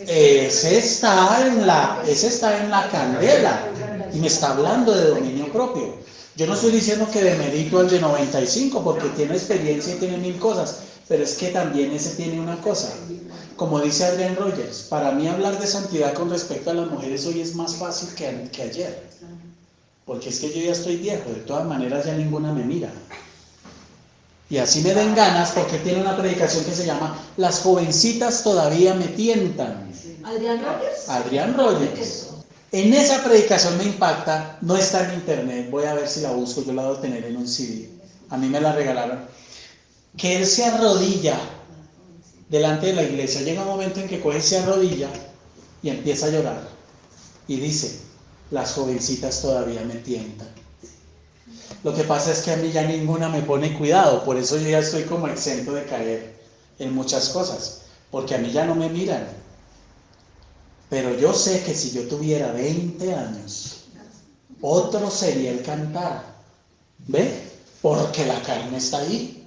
Ese está en la candela. Y me está hablando de dominio propio. Yo no estoy diciendo que demerito al de 95 porque tiene experiencia y tiene 1000 cosas, pero es que también ese tiene una cosa. Como dice Adrian Rogers, para mí hablar de santidad con respecto a las mujeres hoy es más fácil que ayer. Porque es que yo ya estoy viejo, de todas maneras ya ninguna me mira. Y así me den ganas porque tiene una predicación que se llama Las jovencitas todavía me tientan. ¿Adrian Rogers? Adrian Rogers. En esa predicación me impacta, no está en internet, voy a ver si la busco, yo la debo tener en un CD, a mí me la regalaron, que él se arrodilla delante de la iglesia, llega un momento en que coge, se arrodilla y empieza a llorar. Y dice, las jovencitas todavía me tientan. Lo que pasa es que a mí ya ninguna me pone cuidado, por eso yo ya estoy como exento de caer en muchas cosas, porque a mí ya no me miran. Pero yo sé que si yo tuviera 20 años, otro sería el cantar. ¿Ve? Porque la carne está ahí.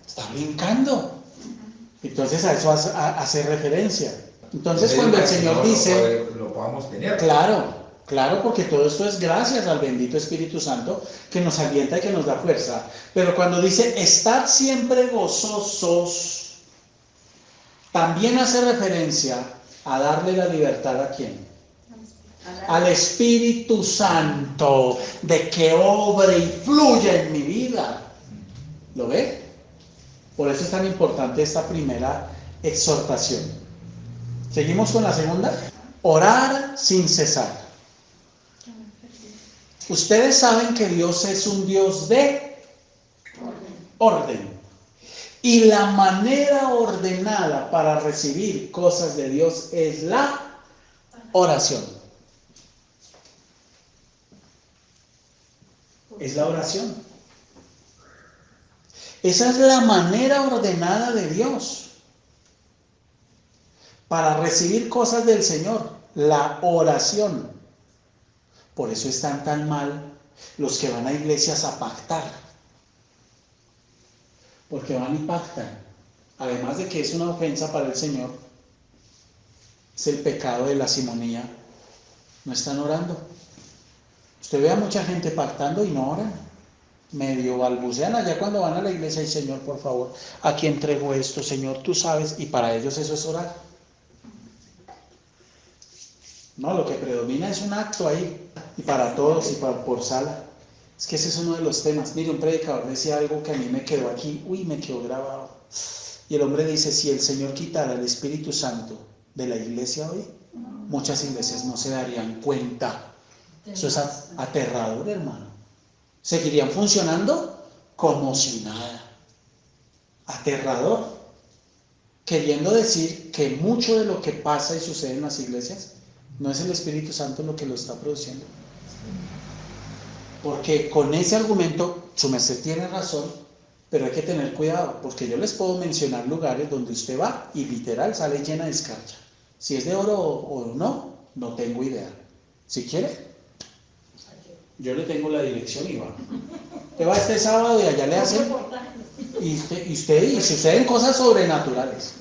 Está brincando. Entonces a eso hace referencia. Entonces cuando el Señor dice, lo podamos tener. Claro, porque todo esto es gracias al bendito Espíritu Santo que nos alienta y que nos da fuerza. Pero cuando dice, estad siempre gozosos, también hace referencia a darle la libertad ¿a quién? Al Espíritu Santo, de que obre y fluya en mi vida. ¿Lo ve? Por eso es tan importante esta primera exhortación. ¿Seguimos con la segunda? Orar sin cesar. Ustedes saben que Dios es un Dios de orden. Y la manera ordenada para recibir cosas de Dios es la oración. Es la oración. Esa es la manera ordenada de Dios para recibir cosas del Señor, la oración. Por eso están tan mal los que van a iglesias a pactar, porque van y pactan. Además de que es una ofensa para el Señor, es el pecado de la simonía. No están orando. Usted ve a mucha gente pactando y no oran. Medio balbucean allá cuando van a la iglesia y Señor, por favor, aquí entrego esto, Señor, tú sabes, y para ellos eso es orar. No, lo que predomina es un acto ahí, y para todos, y por sala. Es que ese es uno de los temas. Mire, un predicador decía algo que a mí me quedó aquí, me quedó grabado. Y el hombre dice, si el Señor quitara el Espíritu Santo de la iglesia hoy, muchas iglesias no se darían cuenta. Eso es aterrador, hermano. Seguirían funcionando como si nada. Aterrador. Queriendo decir que mucho de lo que pasa y sucede en las iglesias no es el Espíritu Santo lo que lo está produciendo. Porque con ese argumento, su merced tiene razón, pero hay que tener cuidado, porque yo les puedo mencionar lugares donde usted va y literal sale llena de escarcha. Si es de oro o no, no tengo idea. Si quiere, yo le tengo la dirección y va. Usted va este sábado y allá le hacen, y suceden cosas sobrenaturales.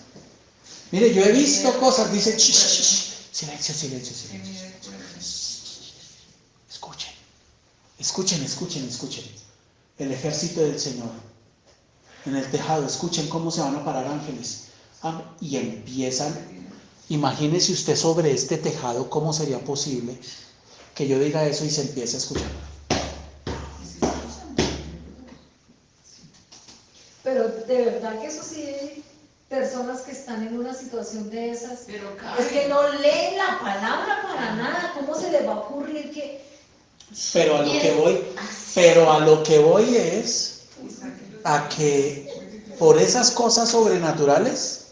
Mire, yo he visto cosas, dice, silencio. Escuchen. El ejército del Señor. En el tejado, escuchen cómo se van a parar ángeles. Y empiezan. Imagínese usted sobre este tejado, ¿cómo sería posible que yo diga eso y se empiece a escuchar? Pero de verdad que eso sí, personas que están en una situación de esas, es que no leen la palabra para nada. ¿Cómo se les va a ocurrir que...? Pero a lo que voy es a que por esas cosas sobrenaturales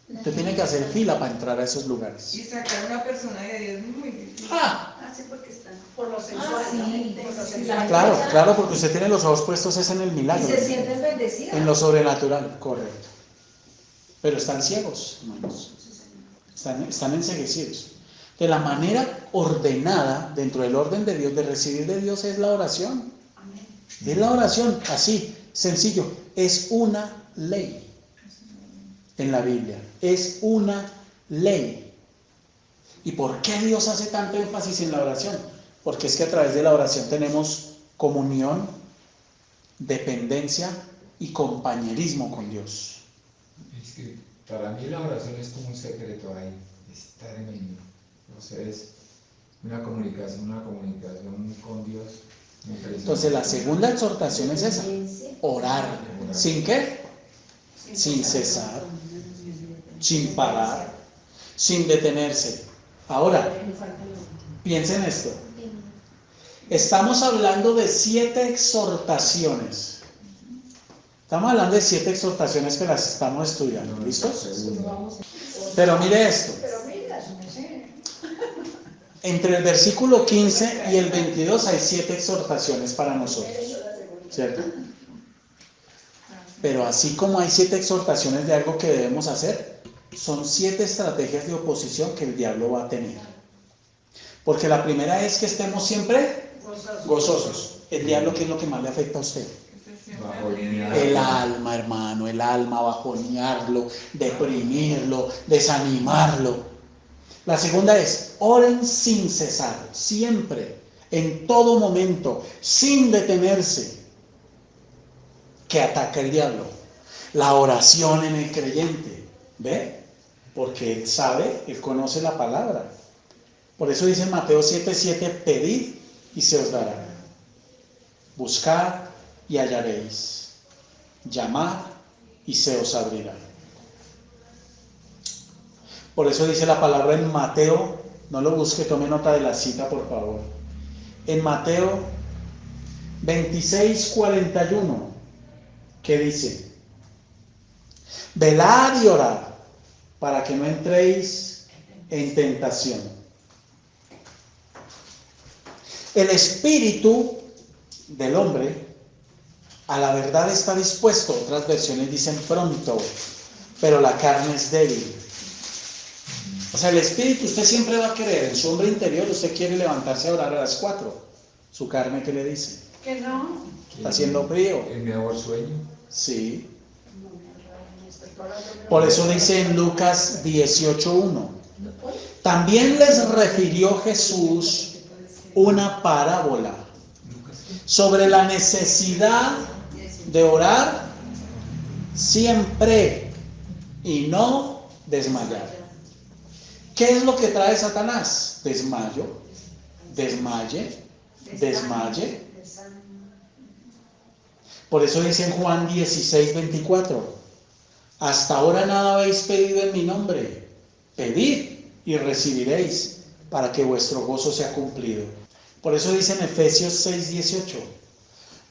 usted tiene que hacer fila para entrar a esos lugares. Y sacar a una persona de Dios es muy difícil. Así porque están por lo sensual. Sí. Claro, porque usted tiene los ojos puestos es en el milagro. Y se sienten bendecidas. En lo sobrenatural, correcto. Pero están ciegos, hermanos. Están enceguecidos. De la manera ordenada, dentro del orden de Dios, de recibir de Dios, es la oración. Es la oración, así, sencillo. Es una ley en la Biblia. Es una ley. ¿Y por qué Dios hace tanto énfasis en la oración? Porque es que a través de la oración tenemos comunión, dependencia y compañerismo con Dios. Es que para mí la oración es como un secreto ahí, es tremendo. O sea, es una comunicación con Dios. Entonces la segunda exhortación es esa, orar. ¿Sin qué? Sin cesar, sin parar, sin detenerse. Ahora, piensen esto. Estamos hablando de 7 exhortaciones. Estamos hablando de 7 exhortaciones que las estamos estudiando, No, ¿listos? segundo. Pero mire esto, Pero mira, eso me sé. entre el versículo 15 y el 22 hay 7 exhortaciones para nosotros, ¿cierto? Pero así como hay 7 exhortaciones de algo que debemos hacer, son 7 estrategias de oposición que el diablo va a tener. Porque la primera es que estemos siempre gozosos. El diablo, ¿qué es lo que más le afecta a usted? Bajonear. El alma, hermano, el alma, bajonearlo, deprimirlo, desanimarlo. La segunda es, oren sin cesar, siempre, en todo momento, sin detenerse. ¿Qué ataca el diablo? La oración en el creyente, ¿ve? Porque él sabe, él conoce la palabra. Por eso dice en Mateo 7:7, pedid y se os dará. Buscad y hallaréis. Llamad y se os abrirá. Por eso dice la palabra en Mateo, no lo busque, tome nota de la cita, por favor. En Mateo 26:41, ¿qué dice? Velad y orad para que no entréis en tentación. El espíritu del hombre a la verdad está dispuesto, otras versiones dicen pronto, pero la carne es débil. O sea, el espíritu, usted siempre va a querer, en su hombre interior usted quiere levantarse a orar a las 4. Su carne, ¿qué le dice? Que no. Está haciendo frío. ¿El mejor sueño? Sí. Por eso dice en Lucas 18:1. También les refirió Jesús una parábola sobre la necesidad de orar siempre y no desmayar. ¿Qué es lo que trae Satanás? Desmayo, desmaye. Por eso dice en Juan 16:24, hasta ahora nada habéis pedido en mi nombre, pedid y recibiréis, para que vuestro gozo sea cumplido. Por eso dice en Efesios 6:18,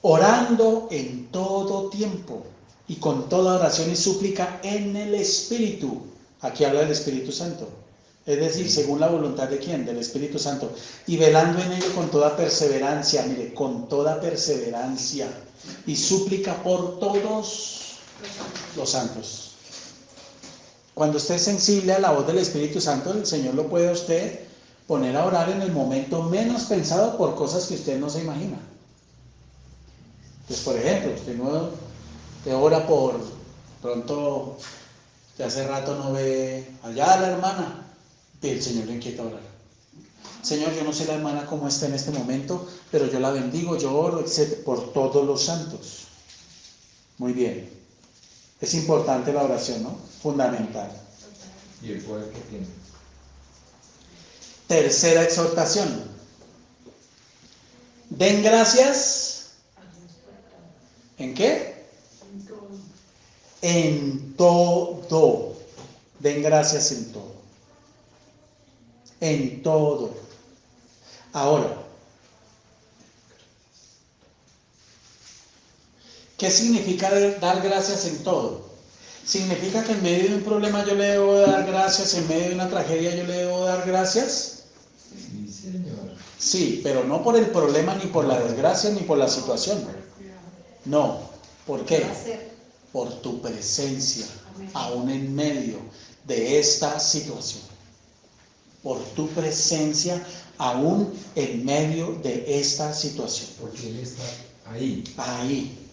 orando en todo tiempo y con toda oración y súplica en el Espíritu. Aquí habla del Espíritu Santo. Es decir, según la voluntad de quién, del Espíritu Santo. Y velando en ello con toda perseverancia, mire, con toda perseverancia y súplica por todos los santos. Cuando usted es sensible a la voz del Espíritu Santo, el Señor lo puede a usted poner a orar en el momento menos pensado por cosas que usted no se imagina. Pues por ejemplo, usted no te ora por pronto, de hace rato no ve allá a la hermana, y el Señor le inquieta a orar. Señor, yo no sé la hermana cómo está en este momento, pero yo la bendigo, yo oro, etc., por todos los santos. Muy bien. Es importante la oración, ¿no? Fundamental. ¿Y el poder que tiene? Tercera exhortación. Den gracias. ¿En qué? En todo. Den gracias en todo. En todo. Ahora, ¿qué significa dar gracias en todo? ¿Significa que en medio de un problema yo le debo dar gracias? ¿En medio de una tragedia yo le debo dar gracias? Sí, señor. Sí, pero no por el problema, ni por la desgracia, ni por la situación. No. ¿Por qué? Por tu presencia, aún en medio de esta situación. Por tu presencia, aún en medio de esta situación. Porque Él está ahí. Ahí.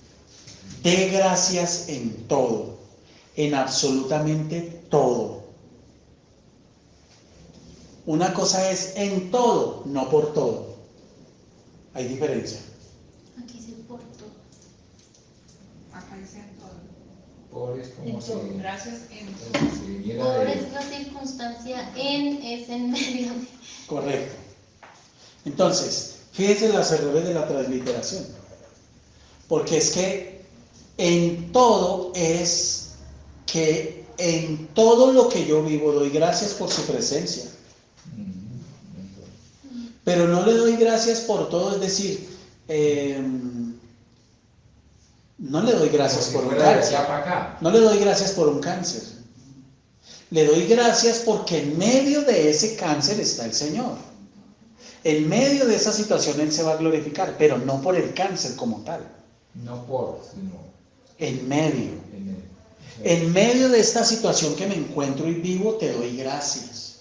Dé gracias en todo, en absolutamente todo. Una cosa es en todo, no por todo. Hay diferencia. Aquí se portó. Acá dice en todo. Por es como En si, todo. Gracias en todo. como si viniera Por de es la circunstancia, en es en medio de. Correcto. Entonces, fíjense los errores de la transliteración. Porque es que en todo es que en todo lo que yo vivo doy gracias por su presencia. Pero no le doy gracias por todo, es decir, No le doy gracias Como por si un fuera de cáncer. allá para acá. No le doy gracias por un cáncer. Le doy gracias porque en medio de ese cáncer está el Señor. En medio de esa situación Él se va a glorificar, pero no por el cáncer como tal. No por, sino En medio. en él. En medio de esta situación que me encuentro y vivo, te doy gracias.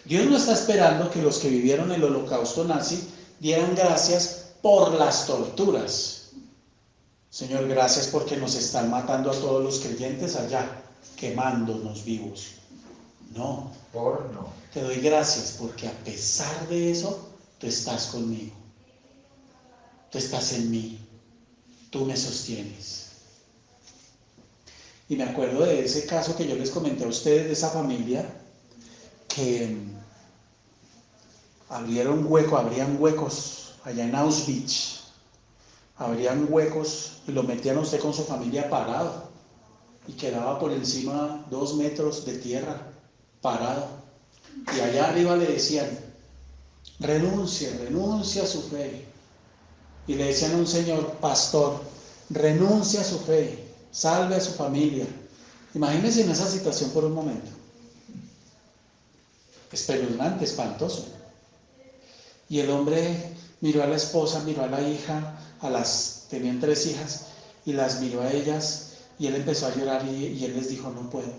Dios no está esperando que los que vivieron el holocausto nazi dieran gracias por las torturas. Señor, gracias porque nos están matando a todos los creyentes allá, quemándonos vivos. No. Por no. Te doy gracias porque a pesar de eso, tú estás conmigo. Tú estás en mí. Tú me sostienes. Y me acuerdo de ese caso que yo les comenté a ustedes de esa familia que abrían huecos allá en Auschwitz. Abrían huecos y lo metían a usted con su familia parado y quedaba por encima 2 metros de tierra, parado. Y allá arriba le decían, renuncia a su fe. Y le decían a un señor, pastor, renuncia a su fe, salve a su familia. Imagínense en esa situación por un momento. Espeluznante, espantoso. Y el hombre miró a la esposa, miró a la hija, tenían 3 hijas, y las miró a ellas, y él empezó a llorar y él les dijo, no puedo,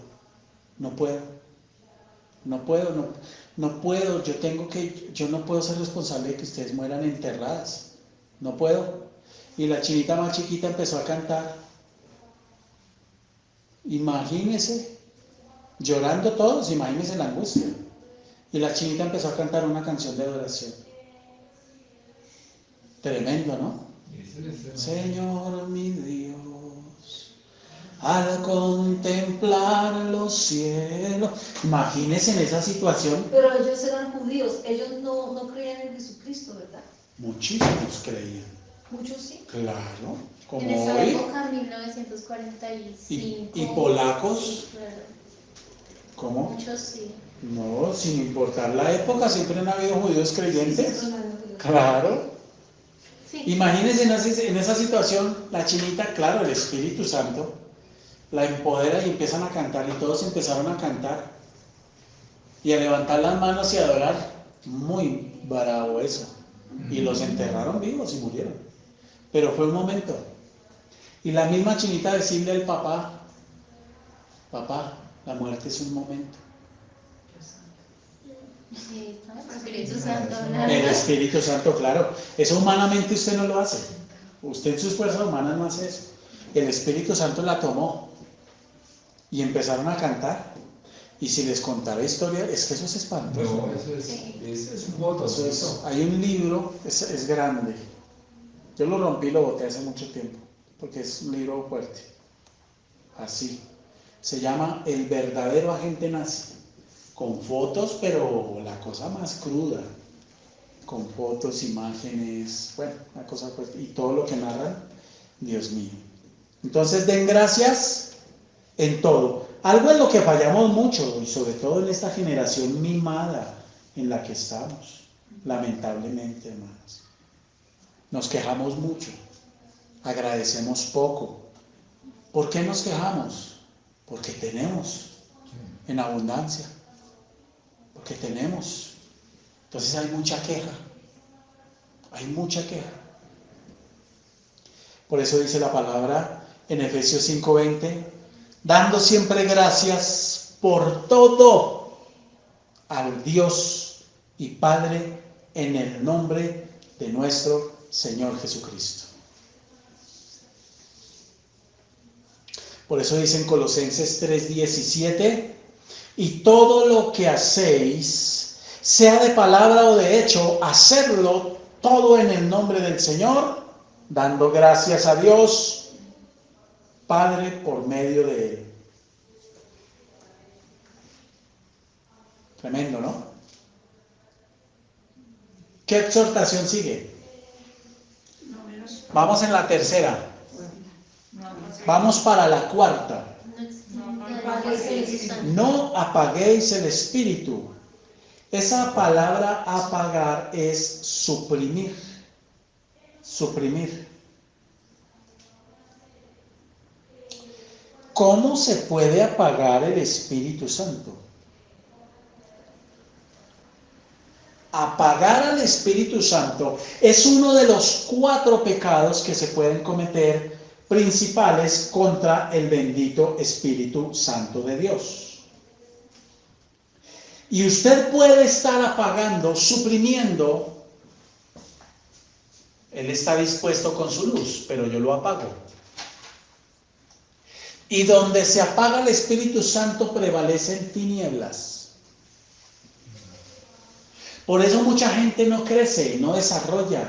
yo no puedo ser responsable de que ustedes mueran enterradas, no puedo. Y la chinita más chiquita empezó a cantar, imagínense, llorando todos, imagínense la angustia. Y la chinita empezó a cantar una canción de adoración. Tremendo, ¿no? Señor mi Dios, al contemplar los cielos. Imagínense en esa situación. Pero ellos eran judíos, ellos no creían en Jesucristo, ¿verdad? Muchísimos creían. Muchos sí. Claro, como En esa hoy. época, 1945. ¿Y polacos? Sí, claro. ¿Cómo? Muchos sí. No, sin importar la época, siempre han habido judíos creyentes. Sí, Claro. Sí. Imagínense en esa situación, la chinita, claro, el Espíritu Santo la empodera y empiezan a cantar y todos empezaron a cantar y a levantar las manos y a adorar. Muy bravo eso. Y los enterraron vivos y murieron. Pero fue un momento. Y la misma chinita decirle al papá, la muerte es un momento. Sí, ¿no? El Espíritu Santo. El Espíritu Santo, claro. Eso humanamente usted no lo hace. Usted en sus fuerzas humanas no hace eso. El Espíritu Santo la tomó y empezaron a cantar. Y si les contara historia, es que eso es espantoso. No, eso es un botoncito. Hay un libro, es grande. Yo lo rompí y lo boté hace mucho tiempo, porque es un libro fuerte. Así. Se llama El verdadero agente nazi. Con fotos, pero la cosa más cruda. Con fotos, imágenes, bueno, una cosa fuerte. Y todo lo que narran, Dios mío. Entonces den gracias en todo. Algo en lo que fallamos mucho, y sobre todo en esta generación mimada en la que estamos, lamentablemente, hermanos. Nos quejamos mucho, agradecemos poco. ¿Por qué nos quejamos? Porque tenemos en abundancia, porque tenemos. Entonces hay mucha queja, Por eso dice la palabra en Efesios 5:20, dando siempre gracias por todo al Dios y Padre en el nombre de nuestro Señor Jesucristo. Por eso dice en Colosenses 3:17, y todo lo que hacéis, sea de palabra o de hecho, hacerlo todo en el nombre del Señor, dando gracias a Dios, Padre, por medio de Él. Tremendo, ¿no? ¿Qué exhortación sigue? Vamos en la tercera. Vamos para la cuarta. No apaguéis el espíritu. Esa palabra apagar es suprimir. Suprimir. ¿Cómo se puede apagar el Espíritu Santo? Apagar al Espíritu Santo es uno de los 4 pecados que se pueden cometer principales contra el bendito Espíritu Santo de Dios. Y usted puede estar apagando, suprimiendo. Él está dispuesto con su luz, pero yo lo apago. Y donde se apaga el Espíritu Santo prevalecen tinieblas. Por eso mucha gente no crece, no desarrolla,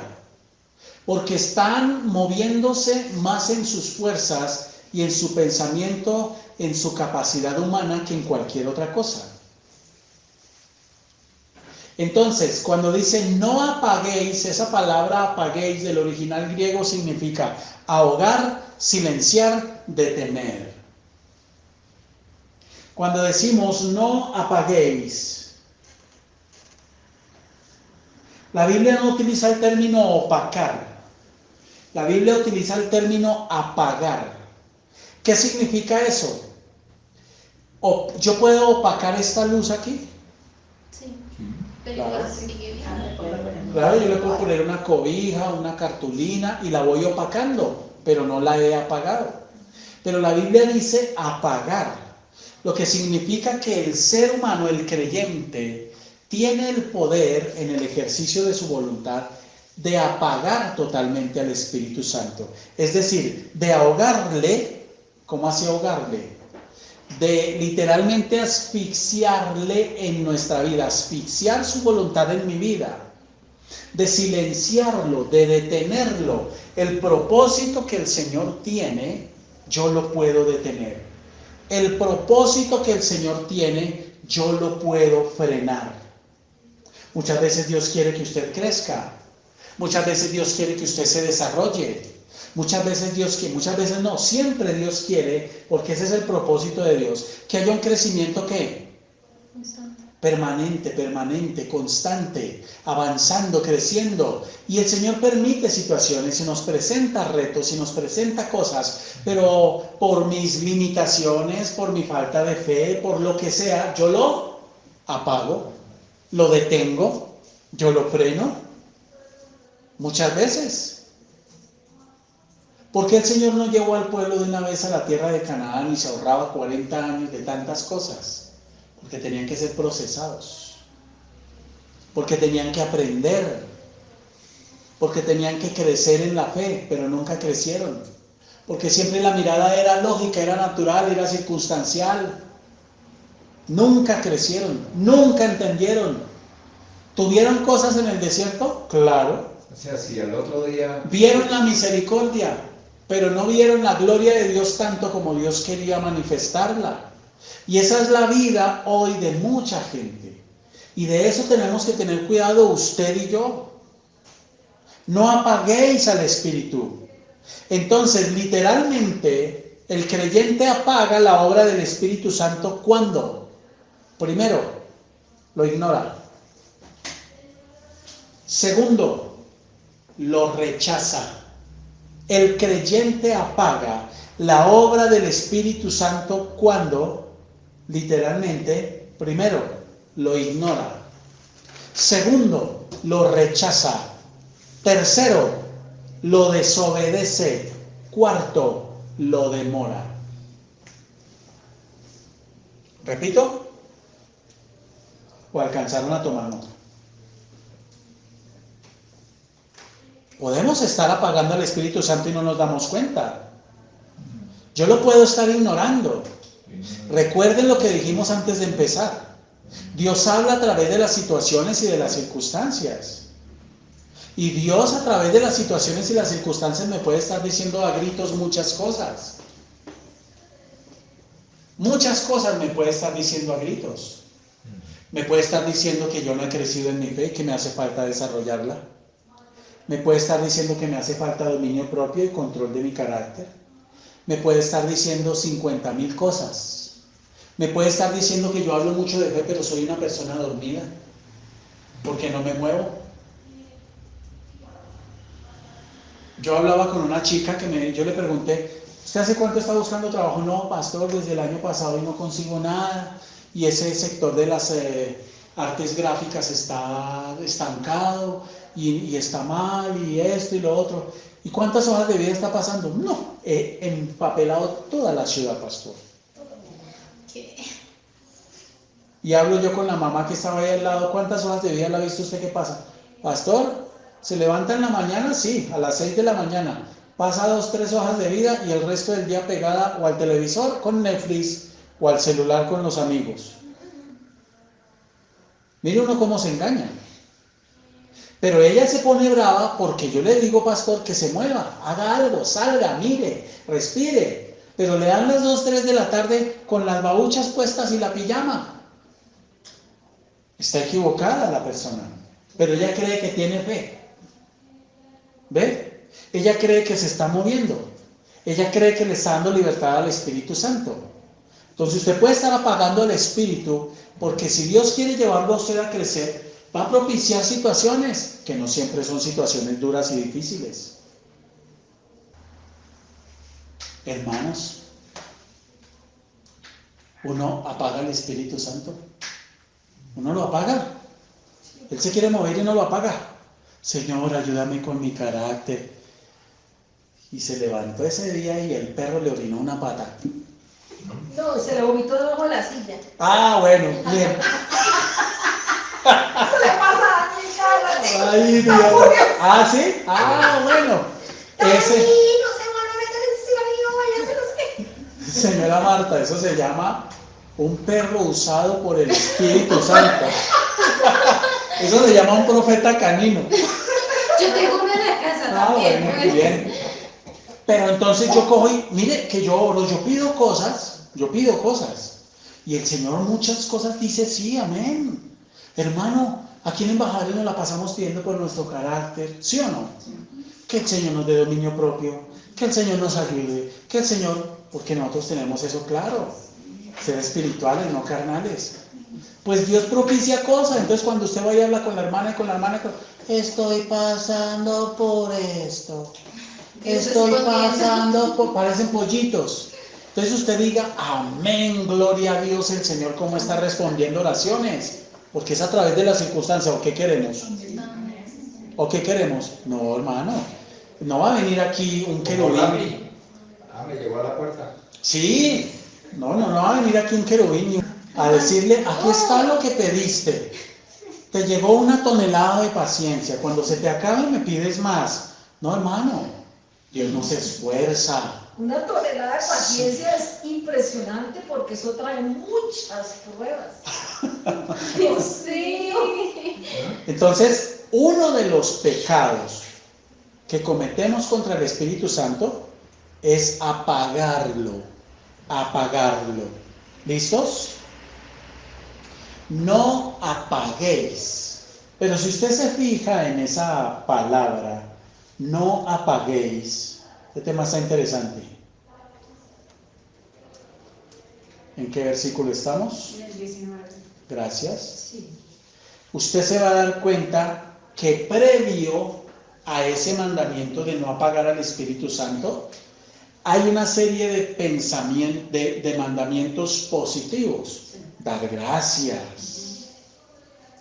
porque están moviéndose más en sus fuerzas y en su pensamiento, en su capacidad humana que en cualquier otra cosa. Entonces, cuando dice no apaguéis, esa palabra apaguéis del original griego significa ahogar, silenciar, detener. Cuando decimos no apaguéis, la Biblia no utiliza el término opacar, la Biblia utiliza el término apagar. ¿Qué significa eso? ¿Yo puedo opacar esta luz aquí? Sí, pero Claro. igual sigue bien. Claro, yo le puedo poner una cobija, una cartulina y la voy opacando, pero no la he apagado. Pero la Biblia dice apagar, lo que significa que el ser humano, el creyente, tiene el poder en el ejercicio de su voluntad de apagar totalmente al Espíritu Santo. Es decir, de ahogarle. ¿Cómo así ahogarle? De literalmente asfixiarle en nuestra vida, asfixiar su voluntad en mi vida, de silenciarlo, de detenerlo. El propósito que el Señor tiene, yo lo puedo detener. El propósito que el Señor tiene, yo lo puedo frenar. Muchas veces Dios quiere que usted crezca. Muchas veces Dios quiere que usted se desarrolle. Muchas veces siempre Dios quiere, porque ese es el propósito de Dios, que haya un crecimiento ¿qué? Permanente, constante, avanzando, creciendo. Y el Señor permite situaciones y nos presenta retos y nos presenta cosas, pero por mis limitaciones, por mi falta de fe, por lo que sea, yo lo apago, lo detengo, yo lo freno. Muchas veces. ¿Por qué el Señor no llevó al pueblo de una vez a la tierra de Canaán y se ahorraba 40 años de tantas cosas? Porque tenían que ser procesados, porque tenían que aprender, porque tenían que crecer en la fe, pero nunca crecieron, porque siempre la mirada era lógica, era natural, era circunstancial. Nunca crecieron, nunca entendieron. ¿Tuvieron cosas en el desierto? Claro. O sea, si al otro día... Vieron la misericordia, pero no vieron la gloria de Dios tanto como Dios quería manifestarla. Y esa es la vida hoy de mucha gente. Y de eso tenemos que tener cuidado usted y yo. No apaguéis al Espíritu. Entonces, literalmente, el creyente apaga la obra del Espíritu Santo ¿cuándo? Primero, lo ignora. Segundo, lo rechaza. El creyente apaga la obra del Espíritu Santo cuando, literalmente, primero, lo ignora. Segundo, lo rechaza. Tercero, lo desobedece. Cuarto, lo demora. ¿Repito? ¿O alcanzaron a tomar nota? Podemos estar apagando al Espíritu Santo y no nos damos cuenta. Yo lo puedo estar ignorando. Recuerden lo que dijimos antes de empezar. Dios habla a través de las situaciones y de las circunstancias. Y Dios a través de las situaciones y las circunstancias me puede estar diciendo a gritos muchas cosas. Muchas cosas me puede estar diciendo a gritos. Me puede estar diciendo que yo no he crecido en mi fe y que me hace falta desarrollarla. Me puede estar diciendo que me hace falta dominio propio y control de mi carácter. Me puede estar diciendo 50,000 cosas. Me puede estar diciendo que yo hablo mucho de fe, pero soy una persona dormida, porque no me muevo. Yo hablaba con una chica yo le pregunté, ¿Usted hace cuánto está buscando trabajo? No, pastor, desde el año pasado y no consigo nada. Y ese sector de las artes gráficas está estancado y está mal y esto y lo otro. ¿Y cuántas hojas de vida está pasando? No, he empapelado toda la ciudad, pastor. ¿Qué? Y hablo yo con la mamá que estaba ahí al lado. ¿Cuántas hojas de vida la ha visto usted que pasa? Pastor, ¿se levanta en la mañana? Sí, a las 6 de la mañana. Pasa 2, 3 hojas de vida y el resto del día pegada o al televisor con Netflix o al celular con los amigos. Mire uno cómo se engaña. Pero ella se pone brava porque yo le digo, pastor, que se mueva, haga algo, salga, mire, respire. Pero le dan las 2, 3 de la tarde con las babuchas puestas y la pijama. Está equivocada la persona, pero ella cree que tiene fe. ¿Ve? Ella cree que se está moviendo. Ella cree que le está dando libertad al Espíritu Santo. Entonces usted puede estar apagando el Espíritu, porque si Dios quiere llevarlo a usted a crecer, va a propiciar situaciones que no siempre son situaciones duras y difíciles. Hermanos, uno apaga el Espíritu Santo. Uno lo apaga. Él se quiere mover y no lo apaga. Señor, ayúdame con mi carácter. Y se levantó ese día y el perro le orinó una pata. No, se le vomitó debajo de la silla. Ah, bueno, bien. Eso le pasa a mi Carla. Ay, Dios. Ah, ¿sí? Ah, bueno. Ese, No se van a meter encima mío, váyase los que. señora Marta, eso se llama un perro usado por el Espíritu Santo. Eso se llama un profeta canino. Yo tengo uno en la casa Ah, también. bueno, muy bien. Pero entonces yo cojo y, mire, que yo oro, yo pido cosas. Y el Señor muchas cosas dice sí, amén. Hermano, aquí en Embajadores nos la pasamos pidiendo por nuestro carácter, ¿sí o no? Que el Señor nos dé dominio propio, que el Señor nos ayude, que el Señor, porque nosotros tenemos eso claro, ser espirituales, no carnales. Pues Dios propicia cosas. Entonces cuando usted vaya a hablar con la hermana, estoy pasando por esto, estoy pasando por, parecen pollitos. Entonces usted diga, amén, gloria a Dios, el Señor cómo está respondiendo oraciones, porque es a través de las circunstancias. ¿O qué queremos? ¿O qué queremos? No, hermano, no va a venir aquí un querubín. Ah, me llegó a la puerta. Sí, no va a venir aquí un querubín a decirle, aquí está lo que pediste. Te llegó 1 tonelada de paciencia, cuando se te acabe me pides más. No, hermano, Dios no se esfuerza. 1 tonelada de paciencia es impresionante porque eso trae muchas pruebas. Dios mío. Entonces, uno de los pecados que cometemos contra el Espíritu Santo es apagarlo. ¿Listos? No apaguéis. Pero si usted se fija en esa palabra, no apaguéis, este tema está interesante. ¿En qué versículo estamos? En el 19. Gracias. Sí. Usted se va a dar cuenta que previo a ese mandamiento de no apagar al Espíritu Santo, hay una serie de pensamientos, de mandamientos positivos. Dar gracias,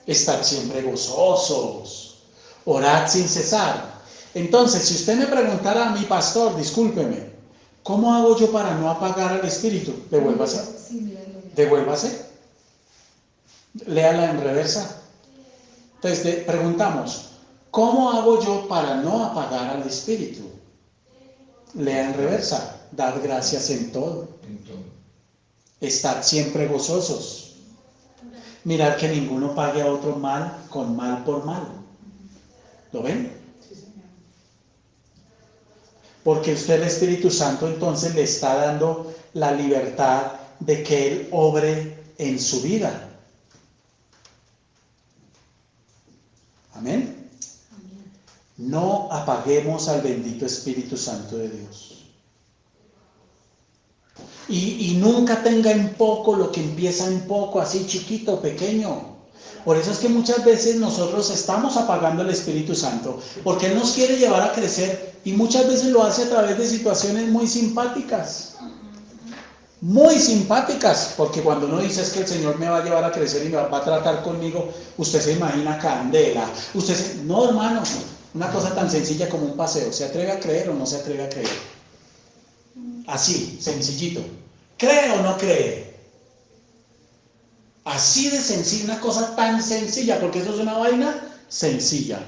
estar siempre gozosos, orad sin cesar. Entonces, si usted me preguntara a mi pastor, discúlpeme, ¿cómo hago yo para no apagar al Espíritu? Devuélvase. Devuélvase. Léala en reversa. Entonces, preguntamos, ¿cómo hago yo para no apagar al Espíritu? Lea en reversa. Dar gracias en todo. Estar siempre gozosos. Mirar que ninguno pague a otro mal con mal por mal. ¿Lo ven? Porque usted, el Espíritu Santo, entonces le está dando la libertad de que Él obre en su vida. Amén. No apaguemos al bendito Espíritu Santo de Dios. Y nunca tenga en poco lo que empieza en poco, así chiquito, pequeño. Por eso es que muchas veces nosotros estamos apagando el Espíritu Santo, porque Él nos quiere llevar a crecer y muchas veces lo hace a través de situaciones muy simpáticas. Muy simpáticas, porque cuando uno dice es que el Señor me va a llevar a crecer y me va a tratar conmigo, usted se imagina candela. No, hermano, una cosa tan sencilla como un paseo. ¿Se atreve a creer o no se atreve a creer? Así, sencillito. ¿Cree o no cree? Así de sencilla, una cosa tan sencilla, porque eso es una vaina sencilla.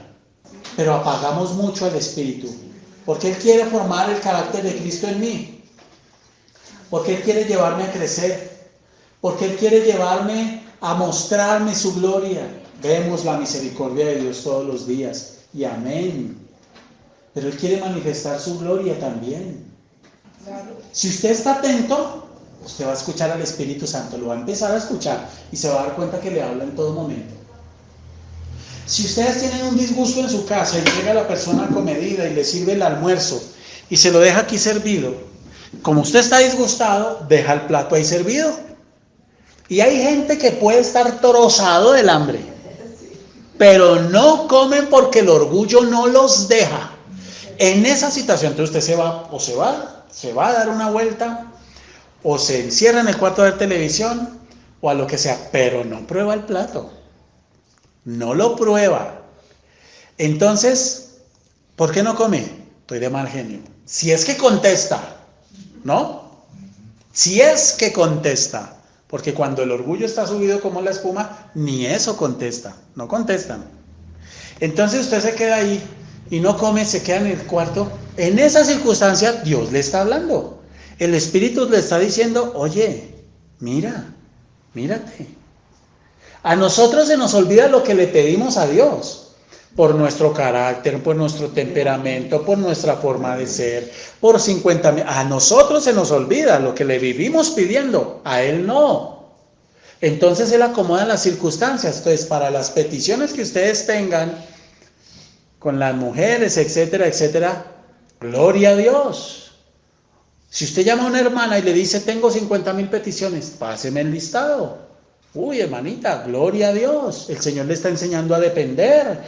Pero apagamos mucho al Espíritu, porque Él quiere formar el carácter de Cristo en mí. Porque Él quiere llevarme a crecer, porque Él quiere llevarme a mostrarme su gloria. Vemos la misericordia de Dios todos los días, y amén. Pero Él quiere manifestar su gloria también. Si usted está atento, usted va a escuchar al Espíritu Santo, lo va a empezar a escuchar y se va a dar cuenta que le habla en todo momento. Si ustedes tienen un disgusto en su casa y llega la persona comedida y le sirve el almuerzo y se lo deja aquí servido, como usted está disgustado, deja el plato ahí servido. Y hay gente que puede estar trozado del hambre, pero no comen porque el orgullo no los deja. En esa situación, entonces usted se va a dar una vuelta, o se encierra en el cuarto de ver televisión, o a lo que sea, pero no prueba el plato. No lo prueba. Entonces, ¿por qué no come? Estoy de mal genio. Si es que contesta, ¿no? Si es que contesta, porque cuando el orgullo está subido como la espuma, ni eso contesta, no contestan. Entonces usted se queda ahí y no come, se queda en el cuarto. En esa circunstancia Dios le está hablando. El Espíritu le está diciendo, oye, mírate. A nosotros se nos olvida lo que le pedimos a Dios. Por nuestro carácter, por nuestro temperamento, por nuestra forma de ser, por 50,000. A nosotros se nos olvida lo que le vivimos pidiendo, a Él no. Entonces Él acomoda las circunstancias. Entonces, para las peticiones que ustedes tengan con las mujeres, etcétera, etcétera, gloria a Dios. Si usted llama a una hermana y le dice, tengo 50,000 peticiones, páseme el listado. Uy, hermanita, gloria a Dios. El Señor le está enseñando a depender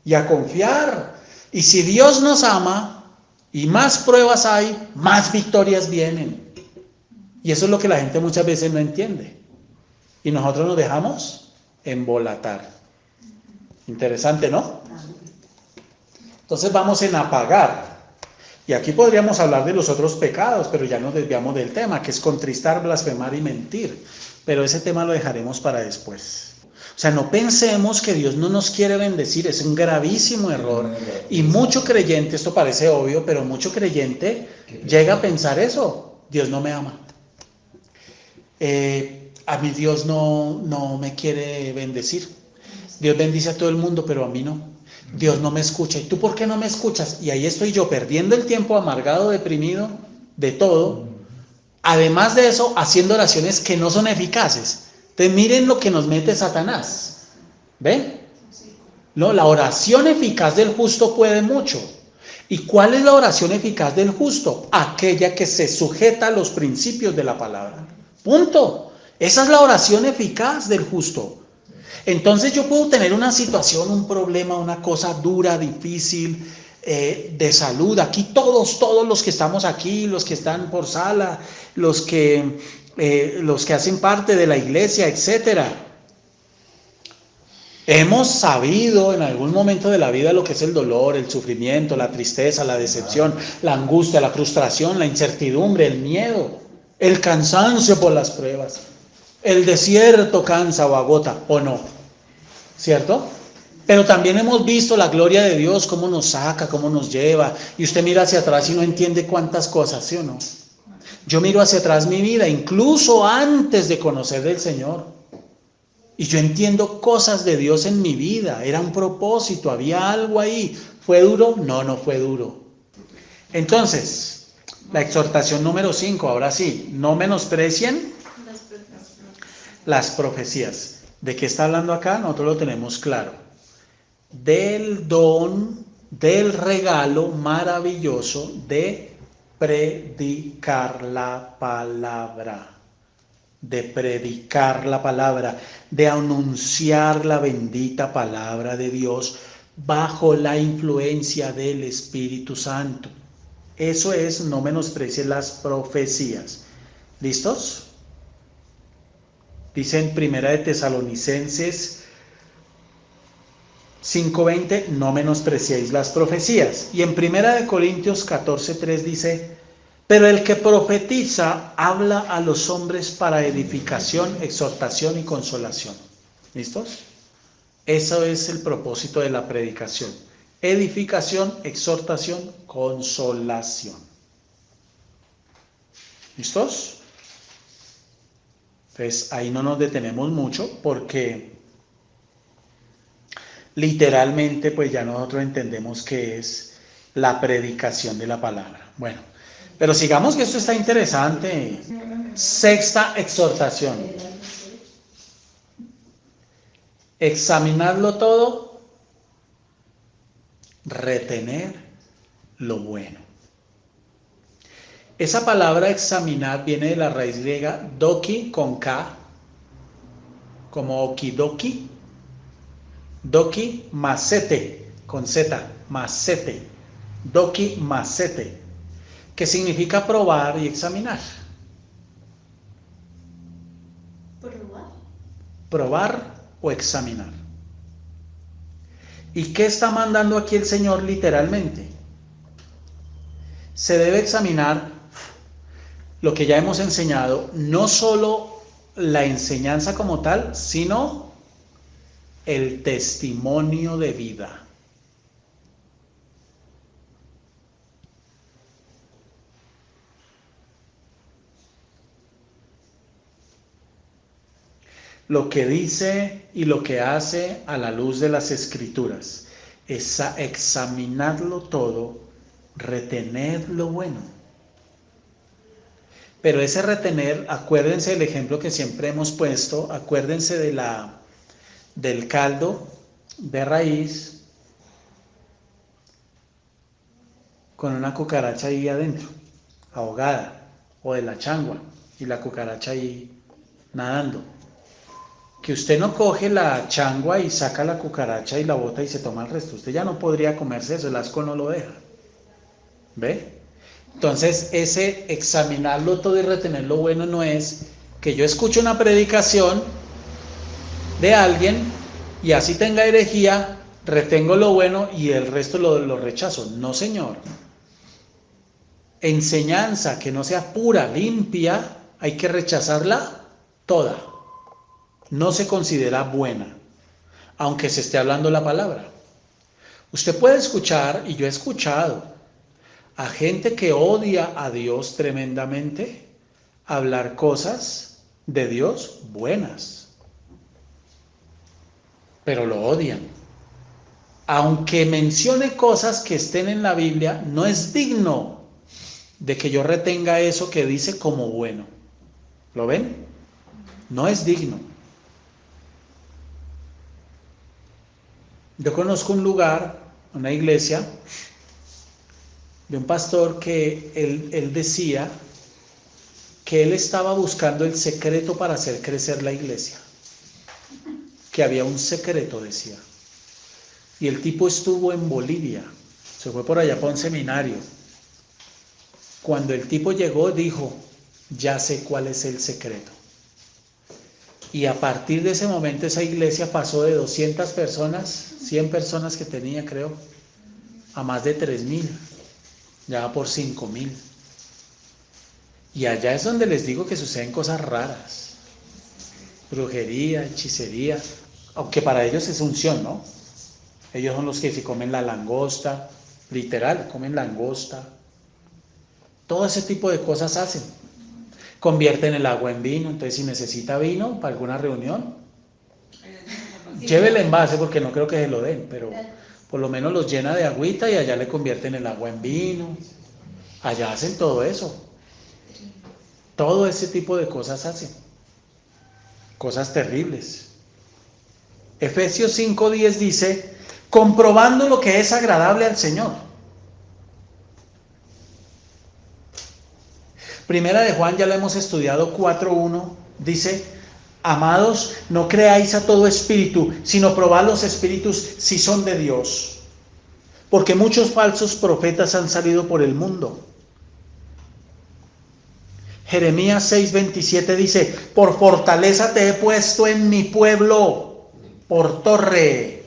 y a confiar. Y si Dios nos ama y más pruebas hay, más victorias vienen. Y eso es lo que la gente muchas veces no entiende. Y nosotros nos dejamos embolatar. Interesante, ¿no? Entonces vamos en apagar. Y aquí podríamos hablar de los otros pecados, pero ya nos desviamos del tema, que es contristar, blasfemar y mentir. Pero ese tema lo dejaremos para después. O sea, no pensemos que Dios no nos quiere bendecir, es un gravísimo error. Y mucho creyente, esto parece obvio, pero mucho creyente llega a pensar eso: Dios no me ama. A mí Dios no me quiere bendecir. Dios bendice a todo el mundo, pero a mí no. Dios no me escucha. ¿Y tú por qué no me escuchas? Y ahí estoy yo perdiendo el tiempo, amargado, deprimido, de todo. Además de eso, haciendo oraciones que no son eficaces. Entonces miren lo que nos mete Satanás. ¿Ven? No, la oración eficaz del justo puede mucho. ¿Y cuál es la oración eficaz del justo? Aquella que se sujeta a los principios de la palabra. Punto. Esa es la oración eficaz del justo. Entonces yo puedo tener una situación, un problema, una cosa dura, difícil, de salud. Aquí todos los que estamos aquí, los que están por sala, los que hacen parte de la iglesia, etcétera. Hemos sabido en algún momento de la vida lo que es el dolor, el sufrimiento, la tristeza, la decepción, la angustia, la frustración, la incertidumbre, el miedo, el cansancio por las pruebas. El desierto cansa o agota, ¿o no? ¿Cierto? Pero también hemos visto la gloria de Dios, cómo nos saca, cómo nos lleva. Y usted mira hacia atrás y no entiende cuántas cosas, ¿sí o no? Yo miro hacia atrás mi vida, incluso antes de conocer del Señor. Y yo entiendo cosas de Dios en mi vida. Era un propósito, había algo ahí. ¿Fue duro? No fue duro. Entonces, la exhortación número 5, ahora sí, no menosprecien las profecías. ¿De qué está hablando acá? Nosotros lo tenemos claro. Del don, del regalo maravilloso de predicar la palabra. de predicar la palabra, de anunciar la bendita palabra de Dios bajo la influencia del Espíritu Santo. Eso es, no menosprecies las profecías. ¿Listos? Dice en Primera de Tesalonicenses 5:20, no menospreciéis las profecías. Y en Primera de Corintios 14:3 dice, pero el que profetiza habla a los hombres para edificación, exhortación y consolación. ¿Listos? Eso es el propósito de la predicación. Edificación, exhortación, consolación. ¿Listos? Entonces ahí no nos detenemos mucho porque literalmente pues ya nosotros entendemos que es la predicación de la palabra. Bueno, pero sigamos que esto está interesante. Sexta exhortación. Examinarlo todo, retener lo bueno. Esa palabra examinar viene de la raíz griega doki con K, como okidoki, doki masete, con Z, masete, doki masete, que significa probar y examinar. ¿Probar? Probar o examinar. ¿Y qué está mandando aquí el Señor literalmente? Se debe examinar lo que ya hemos enseñado, no solo la enseñanza como tal, sino el testimonio de vida. Lo que dice y lo que hace a la luz de las Escrituras es examinarlo todo, retener lo bueno. Pero ese retener, acuérdense del ejemplo que siempre hemos puesto, acuérdense del caldo de raíz con una cucaracha ahí adentro, ahogada, o de la changua y la cucaracha ahí nadando. Que usted no coge la changua y saca la cucaracha y la bota y se toma el resto. Usted ya no podría comerse eso, el asco no lo deja. ¿Ve? Entonces, ese examinarlo todo y retener lo bueno no es que yo escuche una predicación de alguien y así tenga herejía, retengo lo bueno y el resto lo rechazo. No, señor. Enseñanza que no sea pura, limpia, hay que rechazarla toda. No se considera buena, aunque se esté hablando la palabra. Usted puede escuchar, y yo he escuchado, a gente que odia a Dios tremendamente hablar cosas de Dios buenas, pero lo odian. Aunque mencione cosas que estén en la Biblia, no es digno de que yo retenga eso que dice como bueno. ¿Lo ven? No es digno. Yo conozco un lugar, una iglesia, de un pastor que él decía que él estaba buscando el secreto para hacer crecer la iglesia. Que había un secreto, decía. Y el tipo estuvo en Bolivia, se fue por allá para un seminario. Cuando el tipo llegó, dijo, ya sé cuál es el secreto. Y a partir de ese momento esa iglesia pasó de 200 personas, 100 personas que tenía, creo, a más de 3,000, ya va por 5,000. Y allá es donde les digo que suceden cosas raras. Brujería, hechicería, aunque para ellos es unción, ¿no? Ellos son los que se comen la langosta, literal, comen langosta. Todo ese tipo de cosas hacen. Convierten el agua en vino, entonces si necesita vino para alguna reunión, lleve el envase porque no creo que se lo den, pero por lo menos los llena de agüita y allá le convierten el agua en vino. Allá hacen todo eso. Todo ese tipo de cosas hacen. Cosas terribles. Efesios 5:10 dice, comprobando lo que es agradable al Señor. Primera de Juan ya la hemos estudiado 4:1 Dice, amados, no creáis a todo espíritu, sino probad los espíritus si son de Dios. Porque muchos falsos profetas han salido por el mundo. Jeremías 6:27 dice, por fortaleza te he puesto en mi pueblo, por torre.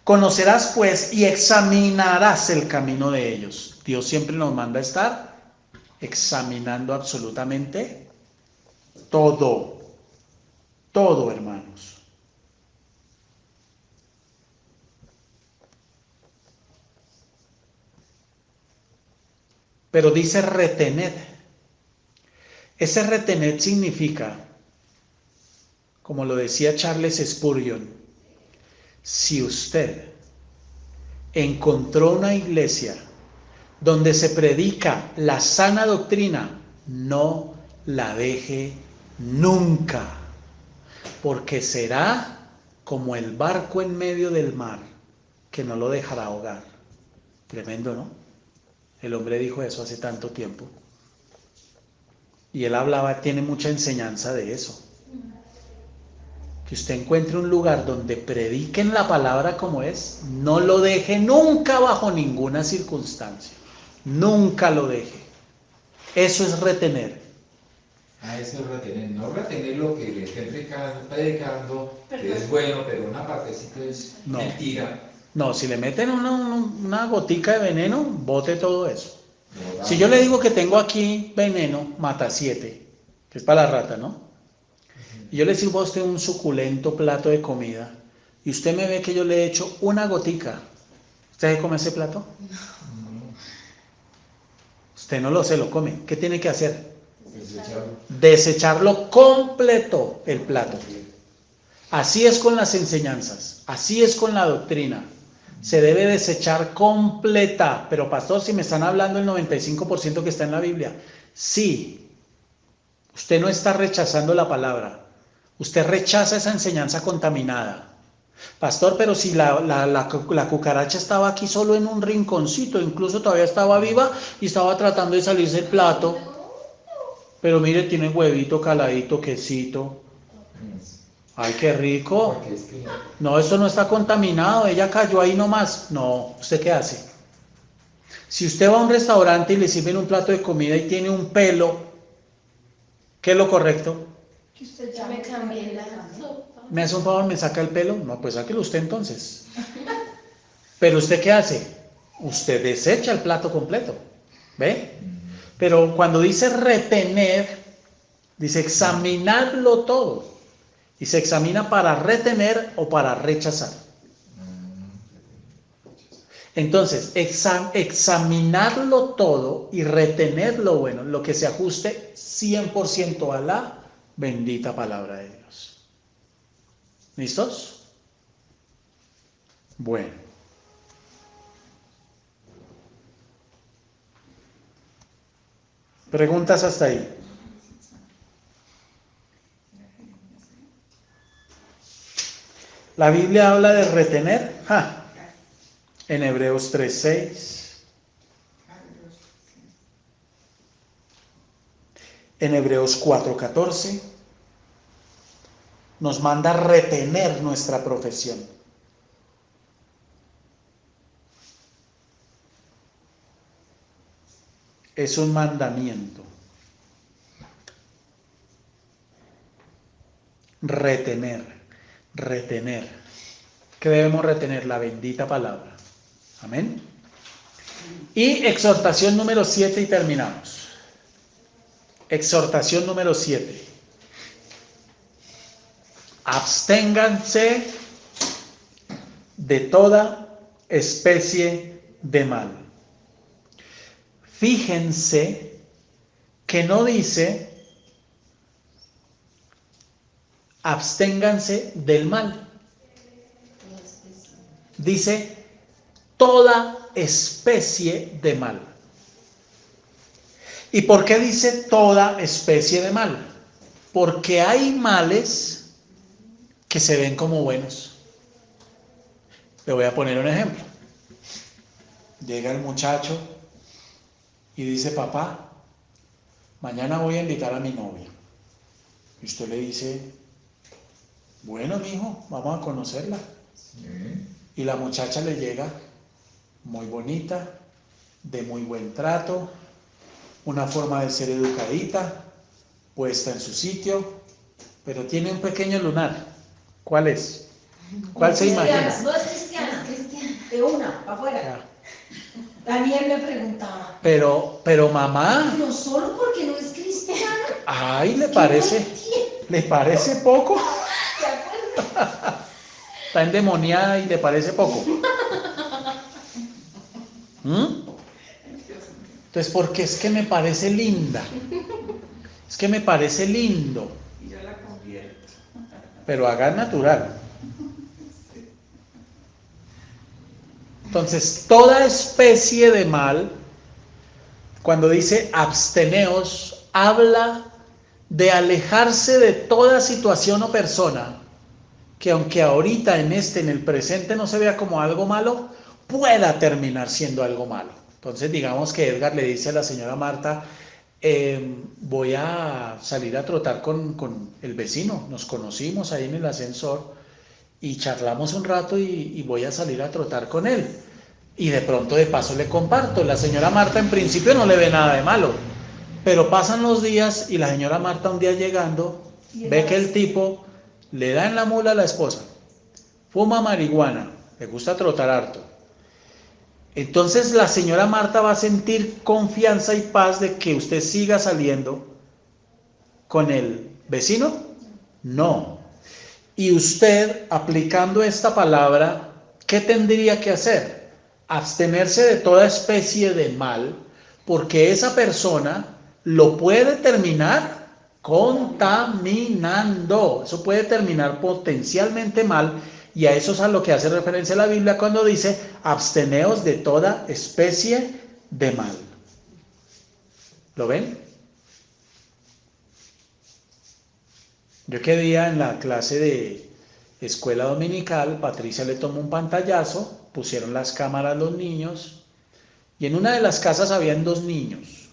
Conocerás pues y examinarás el camino de ellos. Dios siempre nos manda a estar examinando absolutamente todo, todo, hermanos. Pero dice retened. Ese retener significa, como lo decía Charles Spurgeon, si usted encontró una iglesia donde se predica la sana doctrina, no la deje nunca, porque será como el barco en medio del mar, que no lo dejará ahogar. Tremendo, ¿no? El hombre dijo eso hace tanto tiempo. Y él hablaba, tiene mucha enseñanza de eso. Que usted encuentre un lugar donde prediquen la palabra como es, no lo deje nunca bajo ninguna circunstancia. Nunca lo deje. Eso es retener. Eso es retener, no retener lo que le estén predicando, que es bueno, pero una partecita es mentira. No, si le meten una gotica de veneno, bote todo eso. Si yo le digo que tengo aquí veneno, mata 7, que es para la rata, ¿no? Y yo le sirvo a usted un suculento plato de comida, y usted me ve que yo le he hecho una gotica, ¿usted se come ese plato? Usted no se lo come. ¿Qué tiene que hacer? Desecharlo completo el plato. Así es con las enseñanzas, así es con la doctrina. Se debe desechar completa. Pero pastor, si me están hablando el 95% que está en la Biblia, sí, usted no está rechazando la palabra, usted rechaza esa enseñanza contaminada. Pastor, pero si la cucaracha estaba aquí solo en un rinconcito, incluso todavía estaba viva y estaba tratando de salirse del plato, pero mire, tiene huevito caladito, quesito. Ay, qué rico. No, esto no está contaminado, ella cayó ahí nomás. No, ¿usted qué hace? Si usted va a un restaurante y le sirven un plato de comida y tiene un pelo, ¿qué es lo correcto? Que usted ya Me cambié la sopa. ¿Me hace un favor, me saca el pelo? No, pues sáquelo usted entonces. Pero ¿usted qué hace? Usted desecha el plato completo. ¿Ve? Pero cuando dice retener, dice examinarlo todo. Y se examina para retener o para rechazar. Entonces, examinarlo todo y retener lo bueno, lo que se ajuste 100% a la bendita palabra de Dios. ¿Listos? Bueno. ¿Preguntas hasta ahí? La Biblia habla de retener en Hebreos 3:6, en Hebreos 4:14, nos manda retener nuestra profesión. Es un mandamiento. Retener. ¿Qué debemos retener? La bendita palabra. Amén. Y exhortación número 7 y terminamos. Exhortación número 7. Absténganse de toda especie de mal. Fíjense que no dice absténganse del mal. Dice toda especie de mal. ¿Y por qué dice toda especie de mal? Porque hay males que se ven como buenos. Le voy a poner un ejemplo. Llega el muchacho y dice, papá, mañana voy a invitar a mi novia. Y usted le dice, bueno, mijo, vamos a conocerla. Sí. Y la muchacha le llega muy bonita, de muy buen trato, una forma de ser educadita, puesta en su sitio, pero tiene un pequeño lunar. ¿Cuál es? ¿Cuál se imagina? No es cristiana, Es cristiana. de una, para afuera. Ya. Daniel me preguntaba, Pero mamá, pero solo porque no es cristiana. ay, Es que no entiendo. ¿le parece poco? ¿De acuerdo? Está endemoniada y le parece poco. Entonces, porque es que me parece linda. Es que me parece lindo. Y yo la convierto. Pero haga natural. Entonces, toda especie de mal, cuando dice absteneos, habla de alejarse de toda situación o persona que aunque ahorita en el presente no se vea como algo malo, pueda terminar siendo algo malo. Entonces, digamos que Edgar le dice a la señora Marta, voy a salir a trotar con el vecino, nos conocimos ahí en el ascensor y charlamos un rato y voy a salir a trotar con él. Y de pronto de paso le comparto, la señora Marta en principio no le ve nada de malo, pero pasan los días y la señora Marta un día llegando ve que el tipo le da en la mula a la esposa, fuma marihuana, le gusta trotar harto. Entonces la señora Marta va a sentir confianza y paz de que usted siga saliendo con el vecino. No. Y usted, aplicando esta palabra, ¿qué tendría que hacer? Abstenerse de toda especie de mal, porque esa persona lo puede terminar contaminando. Eso puede terminar potencialmente mal, y a eso es a lo que hace referencia la Biblia cuando dice, absteneos de toda especie de mal. ¿Lo ven? Yo que día en la clase de escuela dominical, Patricia le tomó un pantallazo, pusieron las cámaras los niños, y en una de las casas habían 2 niños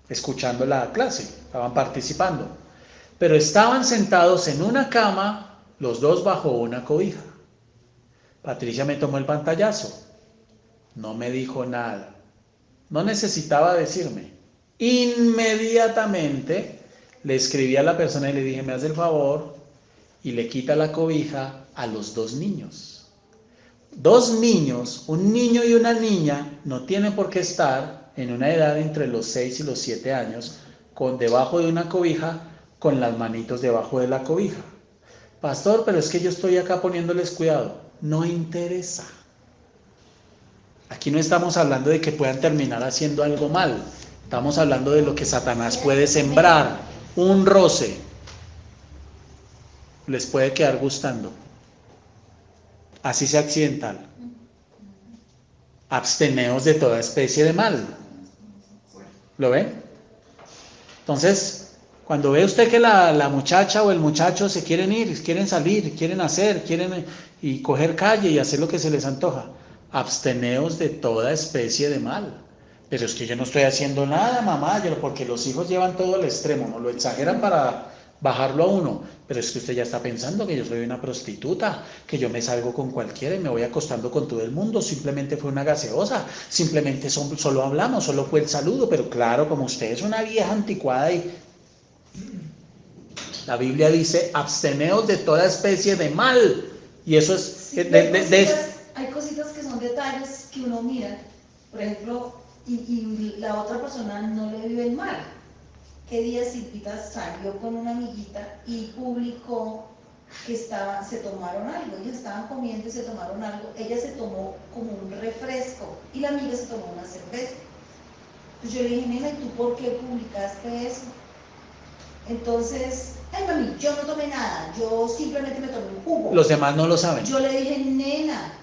escuchando la clase, estaban participando, pero estaban sentados en una cama, los 2 bajo una cobija. Patricia me tomó el pantallazo, no me dijo nada, no necesitaba decirme. Inmediatamente le escribí a la persona y le dije, me hace el favor y le quita la cobija a los 2 niños. 2 niños, un niño y una niña, no tienen por qué estar en una edad entre los 6 y los 7 años con debajo de una cobija, con las manitos debajo de la cobija. Pastor, pero es que yo estoy acá poniéndoles cuidado. No interesa. Aquí no estamos hablando de que puedan terminar haciendo algo mal. Estamos hablando de lo que Satanás puede sembrar. Un roce les puede quedar gustando. Así sea accidental. Absteneos de toda especie de mal. ¿Lo ven? Entonces, cuando ve usted que la muchacha o el muchacho se quieren ir, quieren salir, quieren hacer, quieren y coger calle y hacer lo que se les antoja, absteneos de toda especie de mal. Pero es que yo no estoy haciendo nada, mamá, porque los hijos llevan todo al extremo, no lo exageran para bajarlo a uno. Pero es que usted ya está pensando que yo soy una prostituta, que yo me salgo con cualquiera y me voy acostando con todo el mundo, simplemente fue una gaseosa, simplemente solo hablamos, solo fue el saludo, pero claro, como usted es una vieja anticuada y... La Biblia dice, absteneos de toda especie de mal. Y eso es... Sí, hay cositas que son detalles que uno mira, por ejemplo, y la otra persona no le vive el mal. ¿Qué día Silvita salió con una amiguita y publicó que se tomaron algo? Ellos estaban comiendo y se tomaron algo. Ella se tomó como un refresco y la amiga se tomó una cerveza. Pues yo le dije, nena, ¿y tú por qué publicaste eso? Entonces, ay mami, yo no tomé nada, yo simplemente me tomé un jugo. Los demás no lo saben. Yo le dije, nena,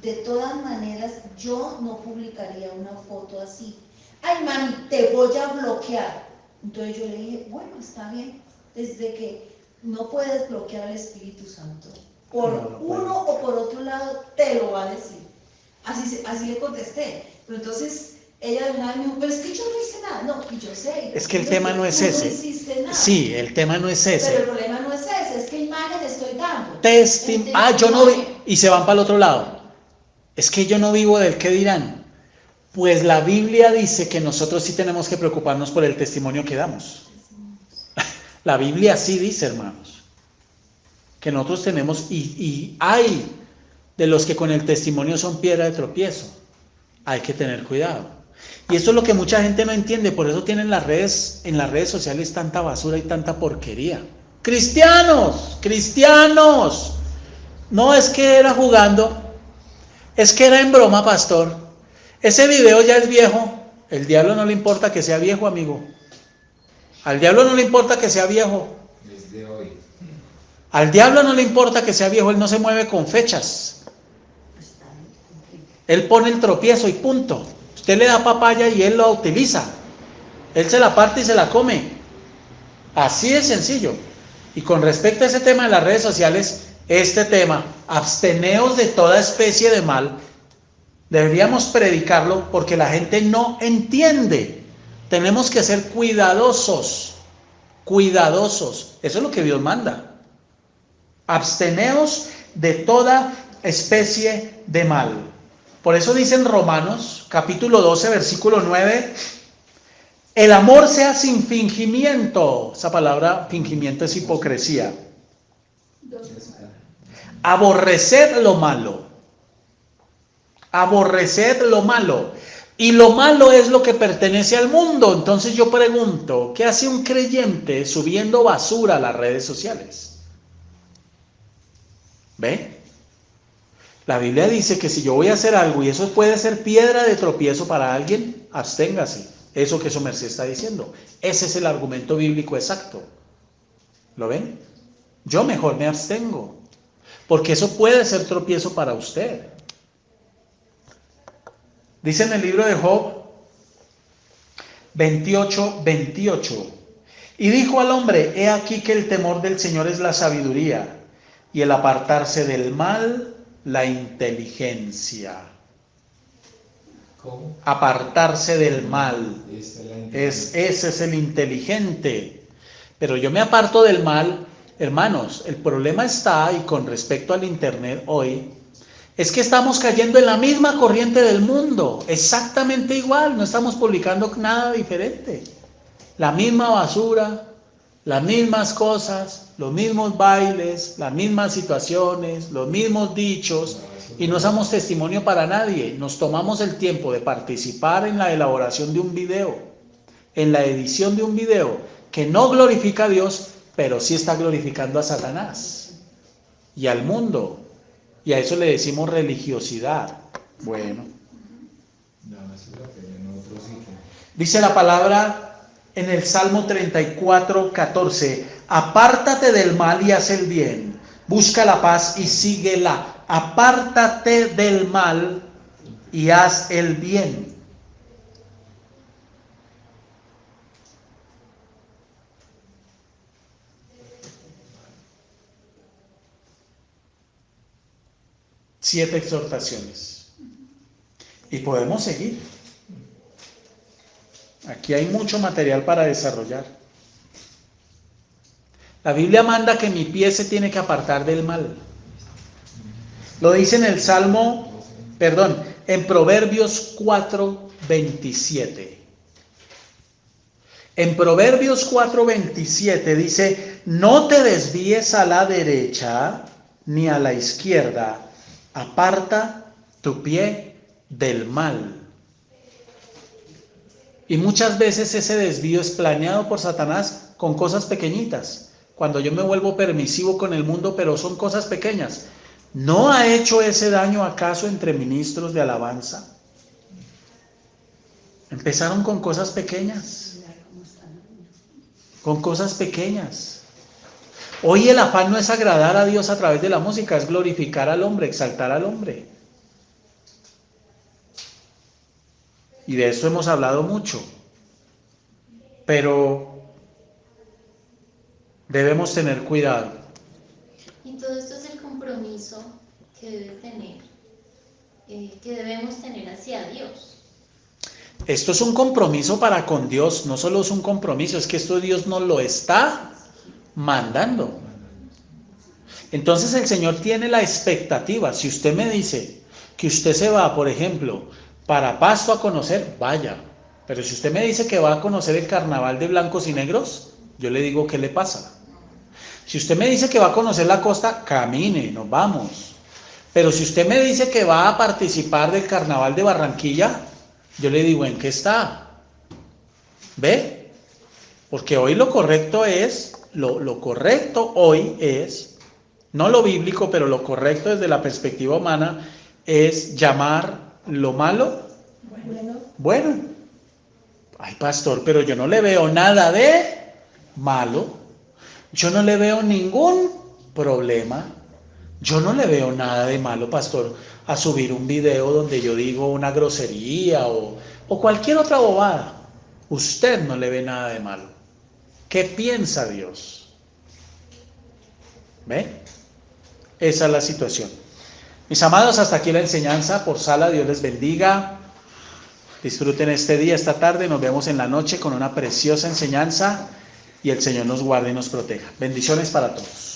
de todas maneras, yo no publicaría una foto así. Ay mami, te voy a bloquear. Entonces yo le dije, bueno, está bien, desde que no puedes bloquear al Espíritu Santo. Por no uno o por otro lado, te lo va a decir. Así le contesté. Pero entonces... ella de una vez me dijo, pero es que yo no hice nada. No, y yo sé. Es que el tema no es ese. No hiciste nada. Sí, el tema no es ese. Pero el problema yo no vi, y se van para el otro lado. Es que yo no vivo del qué dirán. Pues la Biblia dice que nosotros sí tenemos que preocuparnos por el testimonio que damos. La Biblia sí dice, hermanos, que nosotros tenemos, y hay de los que con el testimonio son piedra de tropiezo. Hay que tener cuidado. Y eso es lo que mucha gente no entiende, por eso tienen en las redes sociales tanta basura y tanta porquería. Cristianos, no es que era jugando, es que era en broma, pastor. Ese video ya es viejo. El diablo no le importa que sea viejo, amigo. Al diablo no le importa que sea viejo. Desde hoy. Al diablo no le importa que sea viejo, él no se mueve con fechas. Él pone el tropiezo y punto. Usted le da papaya y él lo utiliza. Él se la parte y se la come. Así de sencillo. Y con respecto a ese tema de las redes sociales, este tema, absteneos de toda especie de mal, deberíamos predicarlo porque la gente no entiende. Tenemos que ser cuidadosos. Eso es lo que Dios manda. Absteneos de toda especie de mal. Por eso dice en Romanos, capítulo 12, versículo 9, el amor sea sin fingimiento. Esa palabra fingimiento es hipocresía. Aborreced lo malo. Aborreced lo malo. Y lo malo es lo que pertenece al mundo. Entonces yo pregunto, ¿qué hace un creyente subiendo basura a las redes sociales? ¿Ve? La Biblia dice que si yo voy a hacer algo y eso puede ser piedra de tropiezo para alguien, absténgase. Eso que su merced está diciendo. Ese es el argumento bíblico exacto. ¿Lo ven? Yo mejor me abstengo. Porque eso puede ser tropiezo para usted. Dice en el libro de Job 28:28. Y dijo al hombre, he aquí que el temor del Señor es la sabiduría, y el apartarse del mal, la inteligencia. ¿Cómo? Apartarse del mal. Ese es el inteligente. Pero yo me aparto del mal, hermanos. El problema está, y con respecto al internet hoy, es que estamos cayendo en la misma corriente del mundo, exactamente igual, no estamos publicando nada diferente. La misma basura, las mismas cosas, los mismos bailes, las mismas situaciones, los mismos dichos, y no somos testimonio para nadie. Nos tomamos el tiempo de participar en la elaboración de un video, en la edición de un video, que no glorifica a Dios, pero sí está glorificando a Satanás y al mundo. Y a eso le decimos religiosidad. Bueno. Dice la palabra en el Salmo 34:14. Apártate del mal y haz el bien. Busca la paz y síguela. Apártate del mal y haz el bien. Siete exhortaciones. Y podemos seguir. Aquí hay mucho material para desarrollar. La Biblia manda que mi pie se tiene que apartar del mal. Lo dice en el en Proverbios 4:27. En Proverbios 4:27 dice, no te desvíes a la derecha ni a la izquierda. Aparta tu pie del mal. Y muchas veces ese desvío es planeado por Satanás con cosas pequeñitas. Cuando yo me vuelvo permisivo con el mundo, pero son cosas pequeñas. ¿No ha hecho ese daño acaso entre ministros de alabanza? Empezaron con cosas pequeñas. Con cosas pequeñas. Hoy el afán no es agradar a Dios a través de la música, es glorificar al hombre, exaltar al hombre. Y de eso hemos hablado mucho. Pero debemos tener cuidado. Y todo esto es el compromiso que debe tener, que debemos tener hacia Dios. Esto es un compromiso para con Dios, no solo es un compromiso, es que esto Dios nos lo está mandando. Entonces el Señor tiene la expectativa. Si usted me dice que usted se va, por ejemplo, para Pasto a conocer, vaya. Pero si usted me dice que va a conocer el carnaval de blancos y negros, yo le digo, ¿qué le pasa? Si usted me dice que va a conocer la costa, camine, nos vamos. Pero si usted me dice que va a participar del carnaval de Barranquilla, yo le digo, ¿en qué está? ¿Ve? Porque hoy lo correcto es, lo correcto hoy es, no lo bíblico, pero lo correcto desde la perspectiva humana, es llamar lo malo bueno. Ay, pastor, pero yo no le veo nada de malo. Yo no le veo ningún problema. Yo no le veo nada de malo, pastor, a subir un video donde yo digo una grosería o cualquier otra bobada. Usted no le ve nada de malo. ¿Qué piensa Dios? ¿Ve? Esa es la situación. Mis amados, hasta aquí la enseñanza por Sala. Dios les bendiga. Disfruten este día, esta tarde. Nos vemos en la noche con una preciosa enseñanza. Y el Señor nos guarde y nos proteja. Bendiciones para todos.